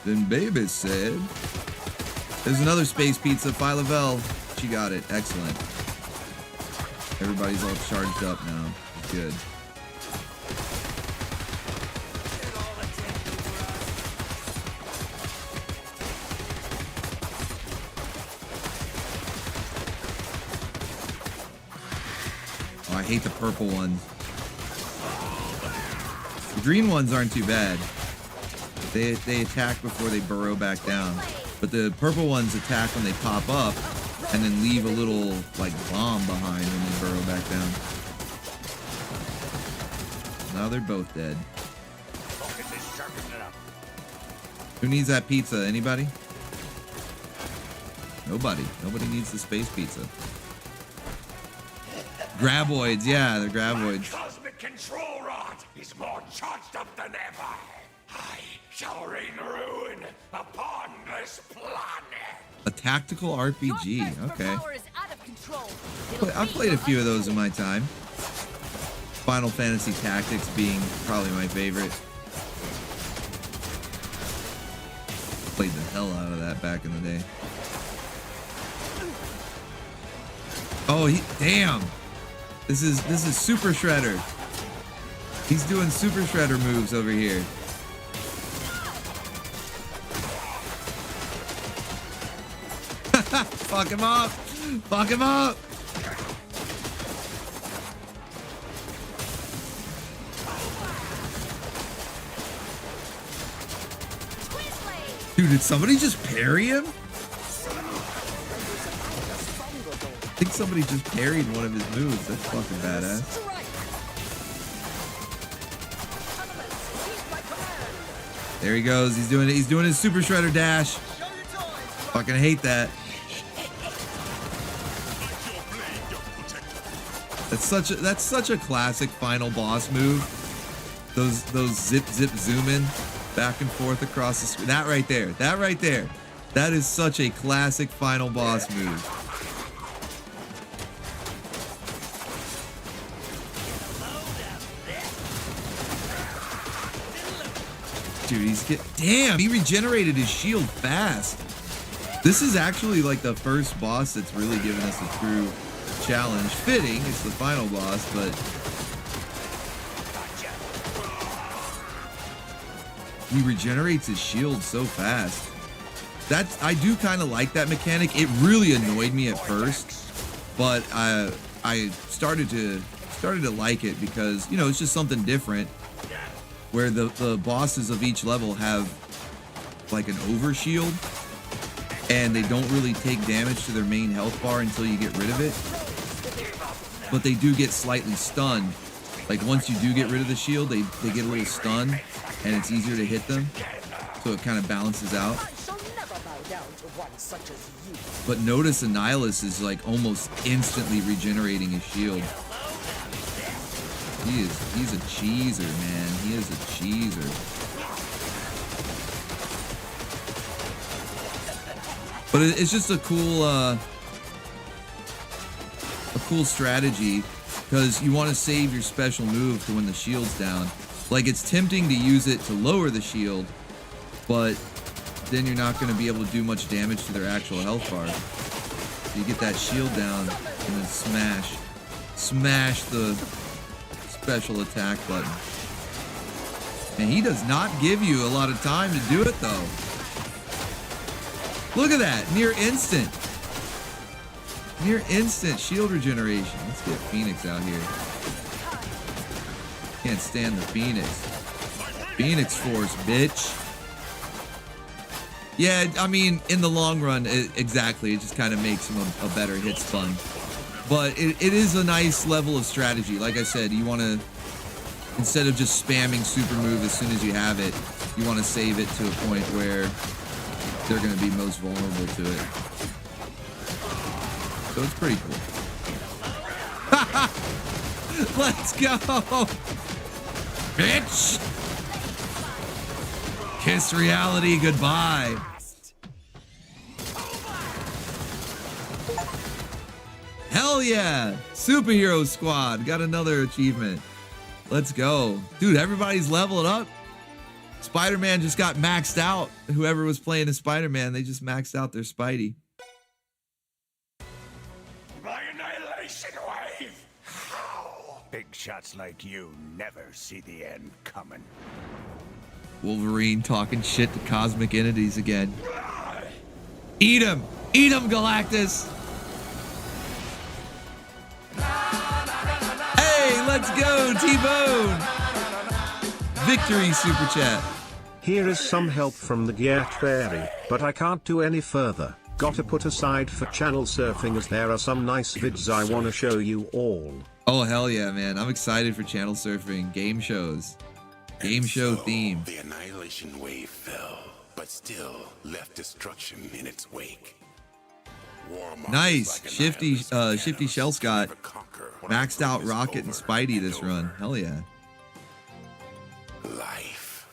Then baby said. There's another Space Pizza, Phyla-Vel. She got it. Excellent. Everybody's all charged up now. Good. Oh, I hate the purple ones. The green ones aren't too bad. They attack before they burrow back down. But the purple ones attack when they pop up and then leave a little like bomb behind when they burrow back down. Now they're both dead. Focus is sharpened enough. Who needs that pizza? Anybody? Nobody. Nobody needs the space pizza. Graboids, yeah, they're graboids. Cosmic control rod is more charged up than ever. I shall rain ruin upon this planet. A tactical RPG. Okay. Power is out of control. I've played a few of those in my time. Final Fantasy Tactics being probably my favorite. Played the hell out of that back in the day. Oh, damn. This is Super Shredder. He's doing Super Shredder moves over here. Fuck him up. Fuck him up. Dude, did somebody just parry him? I think somebody just parried one of his moves. That's fucking badass. There he goes. He's doing it. He's doing his Super Shredder dash. Fucking hate that. That's such a classic final boss move. Those zip zoom in back and forth across the screen. That right there. That is such a classic final boss move. Dude, damn, he regenerated his shield fast. This is actually like the first boss that's really given us a true challenge. Fitting, it's the final boss, but he regenerates his shield so fast. I do kind of like that mechanic. It really annoyed me at first, but I started to like it because, you know, it's just something different where the bosses of each level have like an overshield and they don't really take damage to their main health bar until you get rid of it, but they do get slightly stunned. Like once you do get rid of the shield, they get a little stunned and it's easier to hit them, so it kind of balances out. But notice Annihilus is like almost instantly regenerating his shield. He's a cheeser, man. He is a cheeser. But it's just a cool strategy because you want to save your special move to when the shield's down. Like, it's tempting to use it to lower the shield, but then you're not going to be able to do much damage to their actual health bar. So you get that shield down and then smash the special attack button. And he does not give you a lot of time to do it though. Look at that, near instant shield regeneration. Let's get Phoenix out here. Can't stand the Phoenix Force, bitch. Yeah, I mean, in the long run, exactly, it just kind of makes him a better hit stun. But it is a nice level of strategy. Like I said, you want to, instead of just spamming super move as soon as you have it, you want to save it to a point where they're going to be most vulnerable to it. So it's pretty cool. Let's go! Bitch! Kiss reality goodbye. Hell yeah! Superhero Squad got another achievement. Let's go. Dude, everybody's leveling up. Spider-Man just got maxed out. Whoever was playing as Spider-Man, they just maxed out their Spidey. My annihilation wave! How? Big shots like you never see the end coming. Wolverine talking shit to cosmic entities again. Eat him! Eat him, Galactus! Hey, let's go, T-Bone! Victory Super Chat. Here is some help from the Gyat Fairy, but I can't do any further. Gotta put aside for channel surfing as there are some nice vids I wanna show you all. Oh, hell yeah, man. I'm excited for channel surfing, game shows. Game show theme. The annihilation wave fell. but still left destruction in its wake. Nice. Shifty Shell Scott. Maxed out Rocket and Spidey this run. Hell yeah. Life.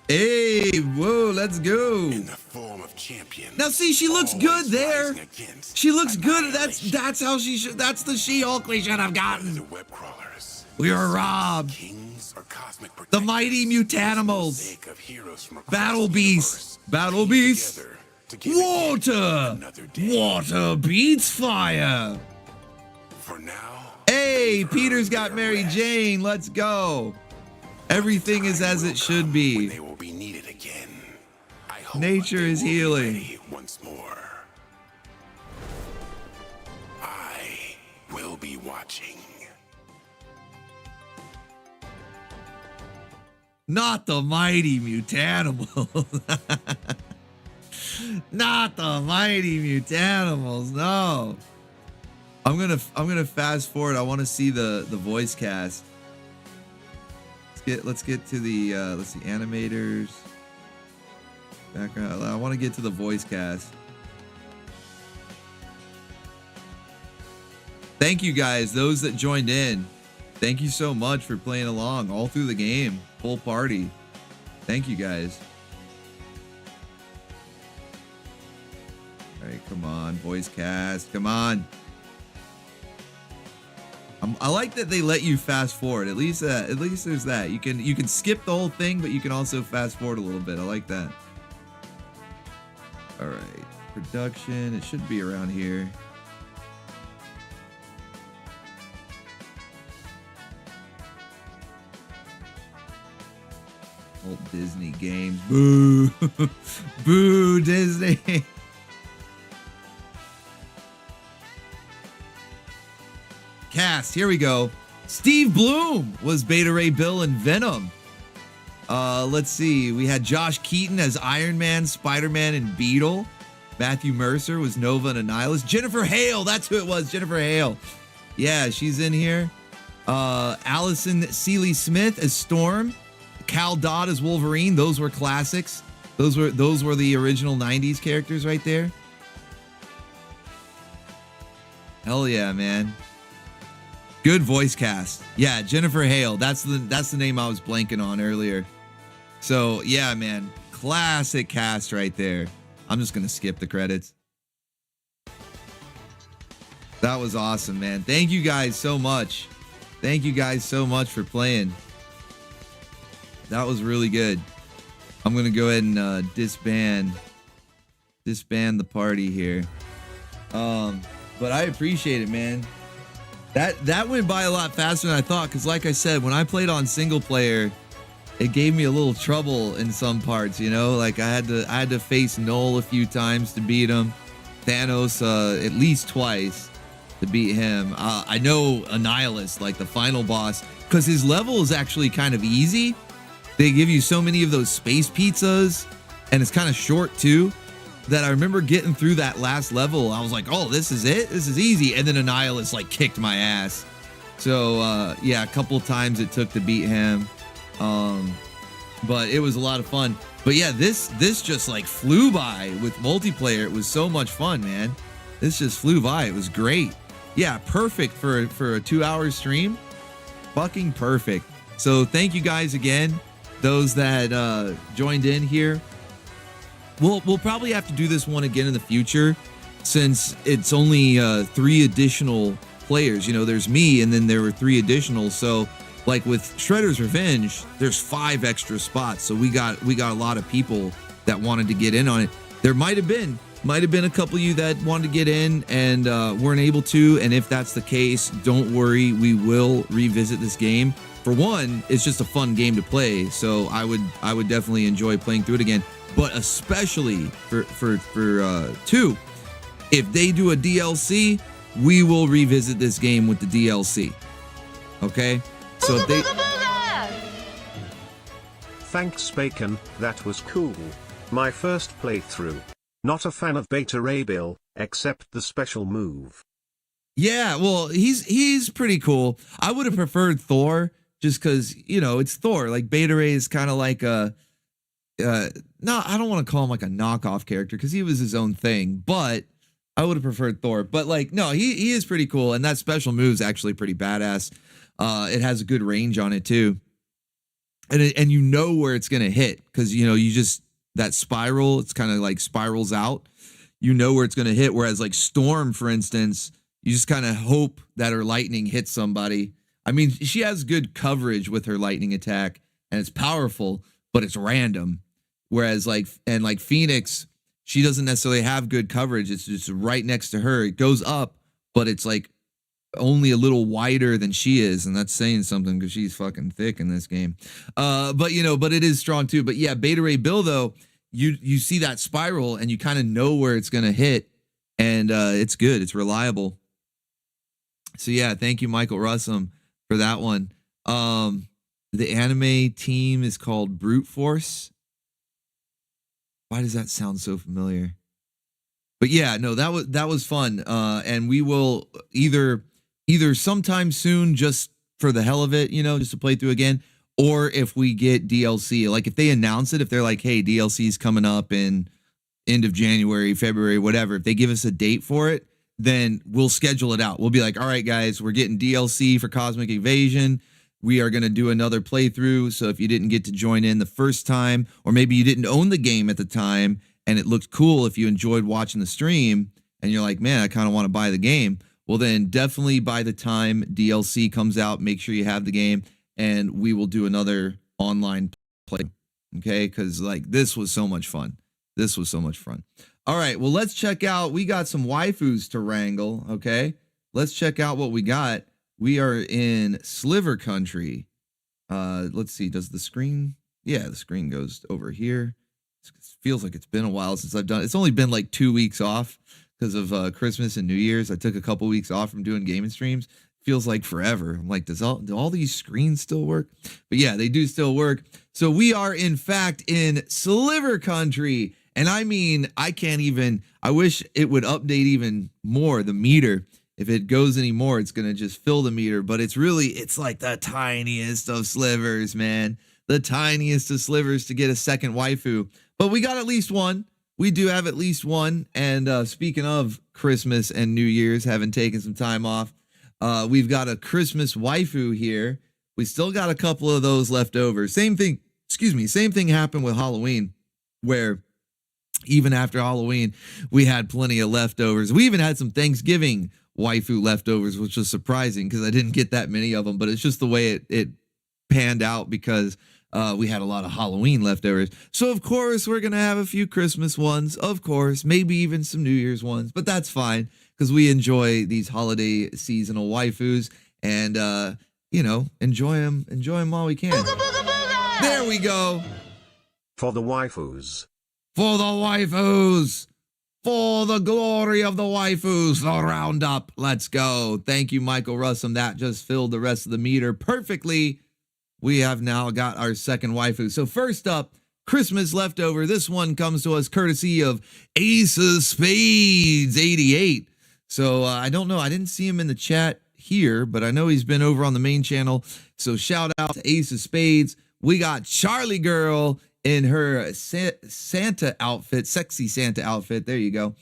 Hey, whoa, let's go. In the form of champion. Now see, she looks good there. She looks good. That's how she should. That's the She-Hulk we should have gotten. We were robbed. The mighty mutanimals. Battle beasts. Battle beasts. Water. Water beats fire. For now. Hey, Peter's got Mary Jane. Let's go. Everything is as it should be. They will be needed again. I hope Nature is healing. Once more. I will be watching. Not the mighty mutanimals. Not the mighty mutanimals. No. I'm gonna fast forward. I want to see the voice cast. Let's get to the let's see, animators, background. I want to get to the voice cast. Thank you guys, those that joined in. Thank you so much for playing along all through the game, full party. Thank you guys. All right, come on, voice cast, come on. I like that they let you fast forward. At least there's that. You can skip the whole thing, but you can also fast forward a little bit. I like that. All right, production. It should be around here. Old Disney games. Boo, boo, Disney. Cast, here we go. Steve Bloom was Beta Ray Bill and Venom. Let's see. We had Josh Keaton as Iron Man, Spider-Man, and Beetle. Matthew Mercer was Nova and Annihilus. Jennifer Hale, that's who it was. Jennifer Hale. Yeah, she's in here. Allison Seeley Smith as Storm. Cal Dodd as Wolverine. Those were classics. Those were the original 90s characters right there. Hell yeah, man. Good voice cast. Yeah, Jennifer Hale. That's the name I was blanking on earlier. So yeah, man. Classic cast right there. I'm just gonna skip the credits. That was awesome, man. Thank you guys so much. Thank you guys so much for playing. That was really good. I'm gonna go ahead and disband the party here. But I appreciate it, man. That went by a lot faster than I thought, because like I said, when I played on single player, it gave me a little trouble in some parts, you know? Like I had to face Null a few times to beat him. Thanos at least twice to beat him. I know Annihilus, like the final boss, because his level is actually kind of easy. They give you so many of those space pizzas, and it's kind of short too, that I remember getting through that last level. I was like, oh, this is it? This is easy. And then Annihilus like kicked my ass. So yeah, a couple times it took to beat him. But it was a lot of fun. But yeah, this just like flew by with multiplayer. It was so much fun, man. This just flew by. It was great. Yeah, perfect for a 2-hour stream. Fucking perfect. So thank you guys again, those that joined in here. We'll probably have to do this one again in the future, since it's only 3 additional players. You know, there's me, and then there were 3 additional. So, like with Shredder's Revenge, there's 5 extra spots. So we got a lot of people that wanted to get in on it. There might have been a couple of you that wanted to get in and weren't able to. And if that's the case, don't worry, we will revisit this game. For one, it's just a fun game to play, so I would definitely enjoy playing through it again. But especially for 2, if they do a DLC, we will revisit this game with the DLC. Okay? So if they... Thanks, Bacon, that was cool. My first playthrough. Not a fan of Beta Ray Bill, except the special move. Yeah, well, he's pretty cool. I would have preferred Thor, just because, you know, it's Thor. Like, Beta Ray is kind of like a... no, I don't want to call him like a knockoff character because he was his own thing, but I would have preferred Thor. But like, no, he is pretty cool, and that special move is actually pretty badass. It has a good range on it too, and you know where it's gonna hit because you know you just that spiral. It's kind of like spirals out. You know where it's gonna hit. Whereas like Storm, for instance, you just kind of hope that her lightning hits somebody. I mean, she has good coverage with her lightning attack, and it's powerful, but it's random. Whereas like Phoenix, she doesn't necessarily have good coverage. It's just right next to her. It goes up, but it's like only a little wider than she is, and that's saying something because she's fucking thick in this game. But it is strong too. But yeah, Beta Ray Bill though, you see that spiral and you kind of know where it's gonna hit, and it's good. It's reliable. So yeah, thank you, Michael Russum, for that one. The anime team is called Brute Force. Why does that sound so familiar? But yeah, no, that was fun. And we will either sometime soon, just for the hell of it, just to play through again, or if we get DLC, like if they announce it, if they're like, hey, DLC is coming up in end of January, February, whatever, if they give us a date for it, then we'll schedule it out. We'll be like, all right, guys, we're getting DLC for Cosmic Invasion. We are going to do another playthrough. So if you didn't get to join in the first time, or maybe you didn't own the game at the time and it looked cool, if you enjoyed watching the stream and you're like, man, I kind of want to buy the game. Well, then definitely by the time DLC comes out, make sure you have the game and we will do another online play. Okay. Cause like this was so much fun. All right. Well, let's check out. We got some waifus to wrangle. Okay. Let's check out what we got. We are in Sliver Country. Let's see. Does the screen? Yeah, the screen goes over here. It feels like it's been a while since I've done it. It's only been like 2 weeks off because of Christmas and New Year's. I took a couple weeks off from doing gaming streams. Feels like forever. I'm like, do all these screens still work? But yeah, they do still work. So we are in fact in Sliver Country. And I mean, I wish it would update even more, the meter. If it goes anymore, it's going to just fill the meter. But it's like the tiniest of slivers, man. The tiniest of slivers to get a second waifu. But we got at least one. We do have at least one. And speaking of Christmas and New Year's, having taken some time off, we've got a Christmas waifu here. We still got a couple of those left over. Same thing happened with Halloween, where even after Halloween, we had plenty of leftovers. We even had some Thanksgiving waifu leftovers, which was surprising because I didn't get that many of them, but it's just the way it panned out because we had a lot of Halloween leftovers. So of course we're gonna have a few Christmas ones, of course, maybe even some New Year's ones, but that's fine because we enjoy these holiday seasonal waifus and enjoy them while we can. Booga, booga, booga! There we go. For the waifus. For the waifus. For the glory of the waifus, the roundup. Let's go. Thank you, Michael Russum. That just filled the rest of the meter perfectly. We have now got our second waifu. So first up, Christmas leftover. This one comes to us courtesy of Ace of Spades 88. So I don't know. I didn't see him in the chat here, but I know he's been over on the main channel. So shout out to Ace of Spades. We got Charlie Girl in her Santa outfit, sexy Santa outfit. There you go.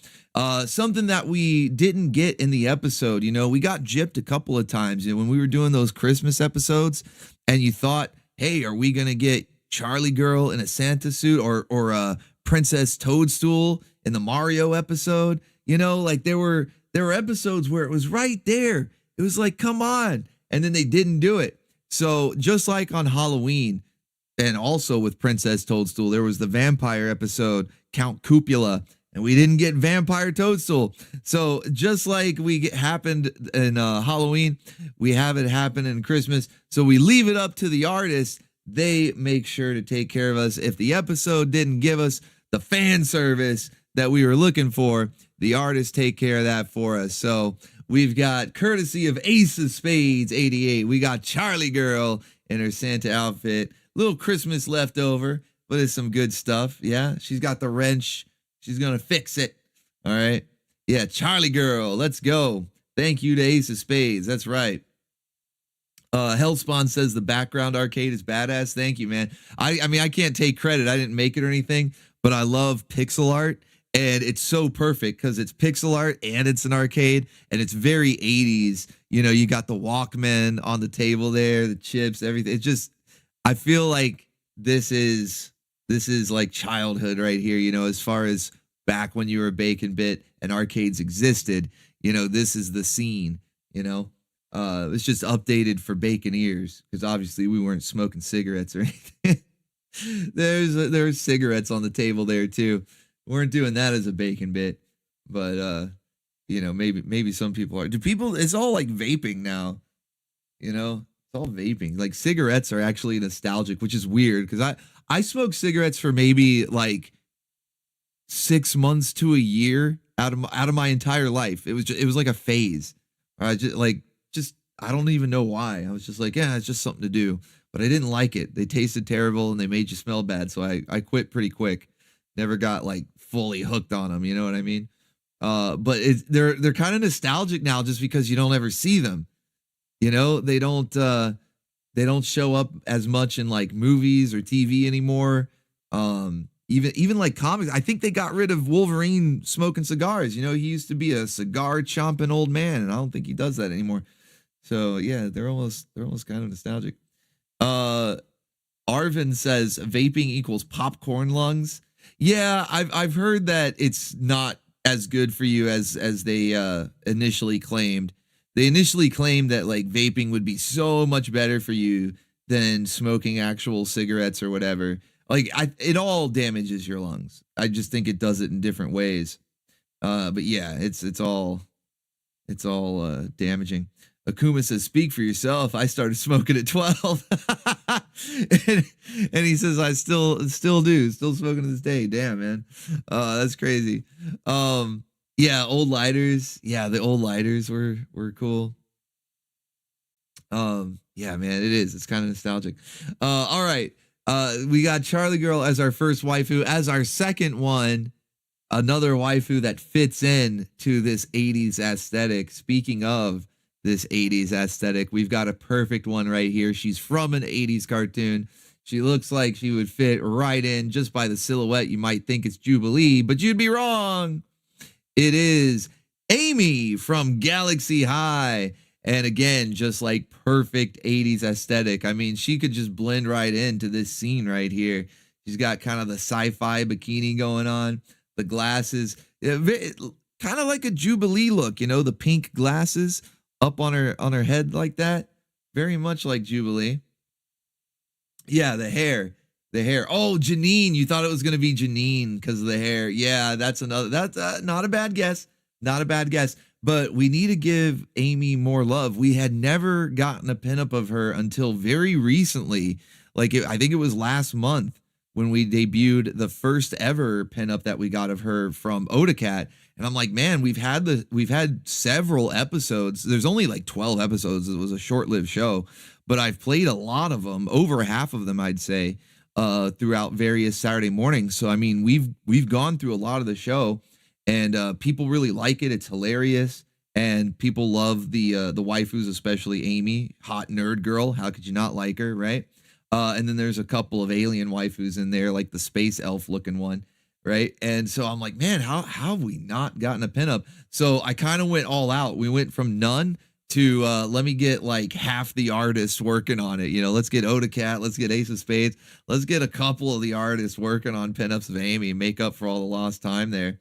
Something that we didn't get in the episode. We got gypped a couple of times when we were doing those Christmas episodes, and you thought, hey, are we gonna get Charlie Girl in a Santa suit or a Princess Toadstool in the Mario episode? Like there were episodes where it was right there. It was like, come on, and then they didn't do it. So just like on Halloween. And also with Princess Toadstool, there was the vampire episode, Count Cupula, and we didn't get Vampire Toadstool. So just like happened in Halloween, we have it happen in Christmas. So we leave it up to the artists. They make sure to take care of us. If the episode didn't give us the fan service that we were looking for, the artists take care of that for us. So we've got courtesy of Ace of Spades 88. We got Charlie Girl in her Santa outfit. Little Christmas leftover, but it's some good stuff. Yeah, she's got the wrench. She's going to fix it. All right. Yeah, Charlie Girl, let's go. Thank you to Ace of Spades. That's right. Hellspawn says the background arcade is badass. Thank you, man. I mean, I can't take credit. I didn't make it or anything, but I love pixel art, and it's so perfect because it's pixel art and it's an arcade, and it's very 80s. You know, you got the Walkman on the table there, the chips, everything. It's just, I feel like this is like childhood right here. You know, as far as back when you were a Bacon Bit and arcades existed, you know, this is the scene. You know. It's just updated for Baconeers because obviously we weren't smoking cigarettes or anything. There's cigarettes on the table there too. We weren't doing that as a Bacon Bit, but you know, maybe some people are. Do people? It's all like vaping now. You know, it's all vaping. Like cigarettes are actually nostalgic, which is weird because I smoked cigarettes for maybe like 6 months to a year out of my entire life. It was like a phase. I I don't even know why. I was just like, yeah, it's just something to do. But I didn't like it. They tasted terrible and they made you smell bad. So I quit pretty quick. Never got like fully hooked on them. You know what I mean? But they're kind of nostalgic now just because you don't ever see them. You know, they don't show up as much in like movies or TV anymore. Even like comics. I think they got rid of Wolverine smoking cigars. You know, he used to be a cigar chomping old man, and I don't think he does that anymore. So yeah, they're almost kind of nostalgic. Arvin says vaping equals popcorn lungs. Yeah, I've heard that it's not as good for you as they initially claimed. They initially claimed that like vaping would be so much better for you than smoking actual cigarettes or whatever. Like it all damages your lungs. I just think it does it in different ways. But yeah, it's all damaging. Akuma says, speak for yourself. I started smoking at 12. and he says, I still do. Still smoking to this day. Damn, man. That's crazy. Yeah, old lighters. Yeah, the old lighters were cool. Yeah, man, it is. It's kind of nostalgic. All right. We got Charlie Girl as our first waifu. As our second one, another waifu that fits in to this 80s aesthetic. Speaking of this 80s aesthetic, we've got a perfect one right here. She's from an 80s cartoon. She looks like she would fit right in. Just by the silhouette, you might think it's Jubilee, but you'd be wrong. It is Amy from Galaxy High. And again, just like perfect 80s aesthetic. I mean, she could just blend right into this scene right here. She's got kind of the sci-fi bikini going on, the glasses, kind of like a Jubilee look, you know, the pink glasses up on her head like that. Very much like Jubilee. Yeah, the hair. Oh, Janine. You thought it was going to be Janine because of the hair. Yeah, that's not a bad guess. Not a bad guess. But we need to give Amy more love. We had never gotten a pinup of her until very recently. I think it was last month when we debuted the first ever pinup that we got of her from Odacat. And I'm like, man, we've had several episodes. There's only like 12 episodes. It was a short-lived show, but I've played a lot of them, over half of them, I'd say, throughout various Saturday mornings. So I mean, we've gone through a lot of the show, and people really like it. It's hilarious, and people love the waifus, especially Amy, hot nerd girl. How could you not like her, right? And then there's a couple of alien waifus in there, like the space elf looking one. Right. And so I'm like, man, how have we not gotten a pinup? So I kind of went all out. We went from none to let me get like half the artists working on it. You know, let's get Odacat, let's get Ace of Spades, let's get a couple of the artists working on pinups of Amy, make up for all the lost time there.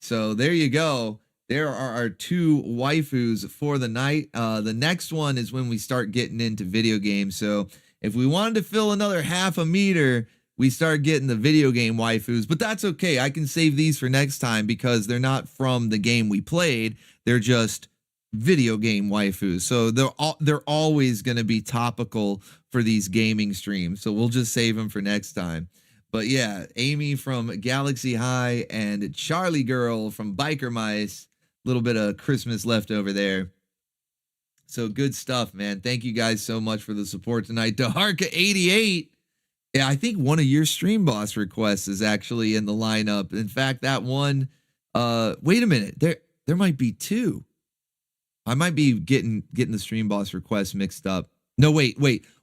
So there you go. There are our two waifus for the night. The next one is when we start getting into video games. So if we wanted to fill another half a meter, we start getting the video game waifus, but that's okay. I can save these for next time because they're not from the game we played. They're just video game waifus. So they're always going to be topical for these gaming streams. So we'll just save them for next time. But yeah, Amy from Galaxy High and Charlie Girl from Biker Mice. A little bit of Christmas left over there. So good stuff, man. Thank you guys so much for the support tonight. Daharka88. Yeah, I think one of your Stream Boss requests is actually in the lineup. In fact, that one, wait a minute, there might be two. I might be getting the Stream Boss requests mixed up. No, wait.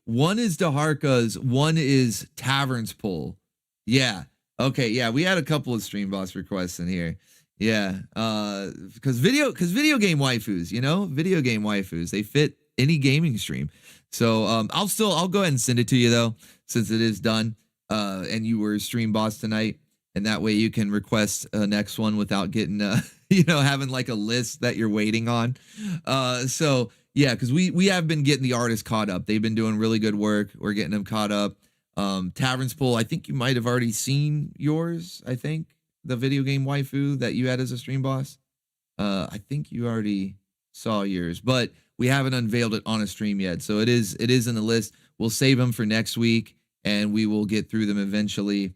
One is Daharka's, one is Tavern's Pull. Yeah. Okay, yeah, we had a couple of stream boss requests in here. Yeah. Because video game waifus, video game waifus, they fit any gaming stream. So I'll go ahead and send it to you though, since it is done. And you were stream boss tonight, and that way you can request a next one without getting having like a list that you're waiting on. So yeah, because we have been getting the artists caught up. They've been doing really good work. We're getting them caught up. Tavern's Pull, I think you might have already seen yours. I think the video game waifu that you had as a stream boss. I think you already saw yours, but we haven't unveiled it on a stream yet. So it is in the list. We'll save them for next week, and we will get through them eventually.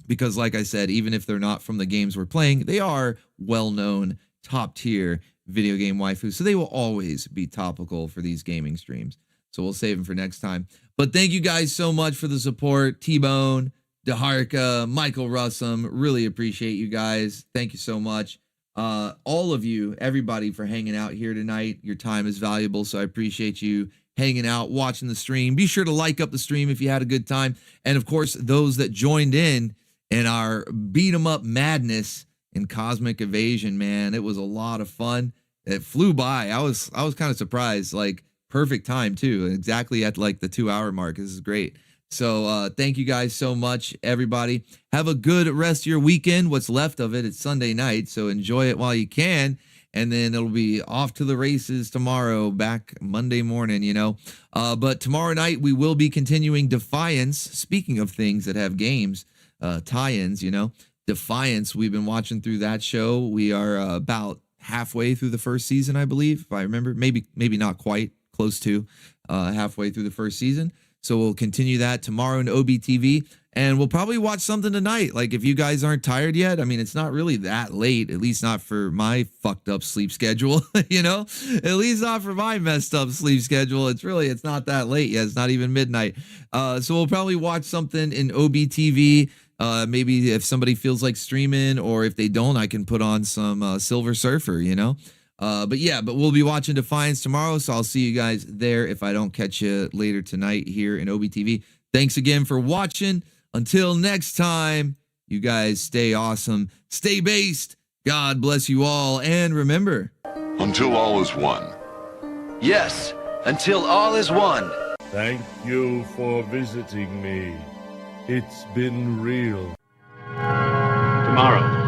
Because like I said, even if they're not from the games we're playing, they are well-known, top-tier video game waifus. So they will always be topical for these gaming streams. So we'll save them for next time. But thank you guys so much for the support. T-Bone, Daharka, Michael Russum. Really appreciate you guys. Thank you so much. All of you, everybody, for hanging out here tonight. Your time is valuable, so I appreciate you hanging out, watching the stream. Be sure to like up the stream if you had a good time. And of course, those that joined in our beat 'em up madness in Cosmic Evasion, man, it was a lot of fun. It flew by. I was kind of surprised. Like, perfect time too, exactly at like the 2-hour mark. This is great. So thank you guys so much, everybody. Have a good rest of your weekend. What's left of it, it's Sunday night, so enjoy it while you can. And then it'll be off to the races tomorrow, back Monday morning, But tomorrow night, we will be continuing Defiance. Speaking of things that have games, tie-ins, Defiance, we've been watching through that show. We are about halfway through the first season, I believe, if I remember. Maybe not quite, close to halfway through the first season. So we'll continue that tomorrow in OBTV, and we'll probably watch something tonight. Like, if you guys aren't tired yet, I mean, it's not really that late, at least not for my fucked up sleep schedule, at least not for my messed up sleep schedule. It's not that late yet. It's not even midnight. So we'll probably watch something in OBTV. Maybe if somebody feels like streaming, or if they don't, I can put on some Silver Surfer, But we'll be watching Defiance tomorrow, so I'll see you guys there if I don't catch you later tonight here in OBTV. Thanks again for watching. Until next time, you guys stay awesome, stay based. God bless you all, and remember, Until all is one. Yes, until all is one. Thank you for visiting me. It's been real. Tomorrow,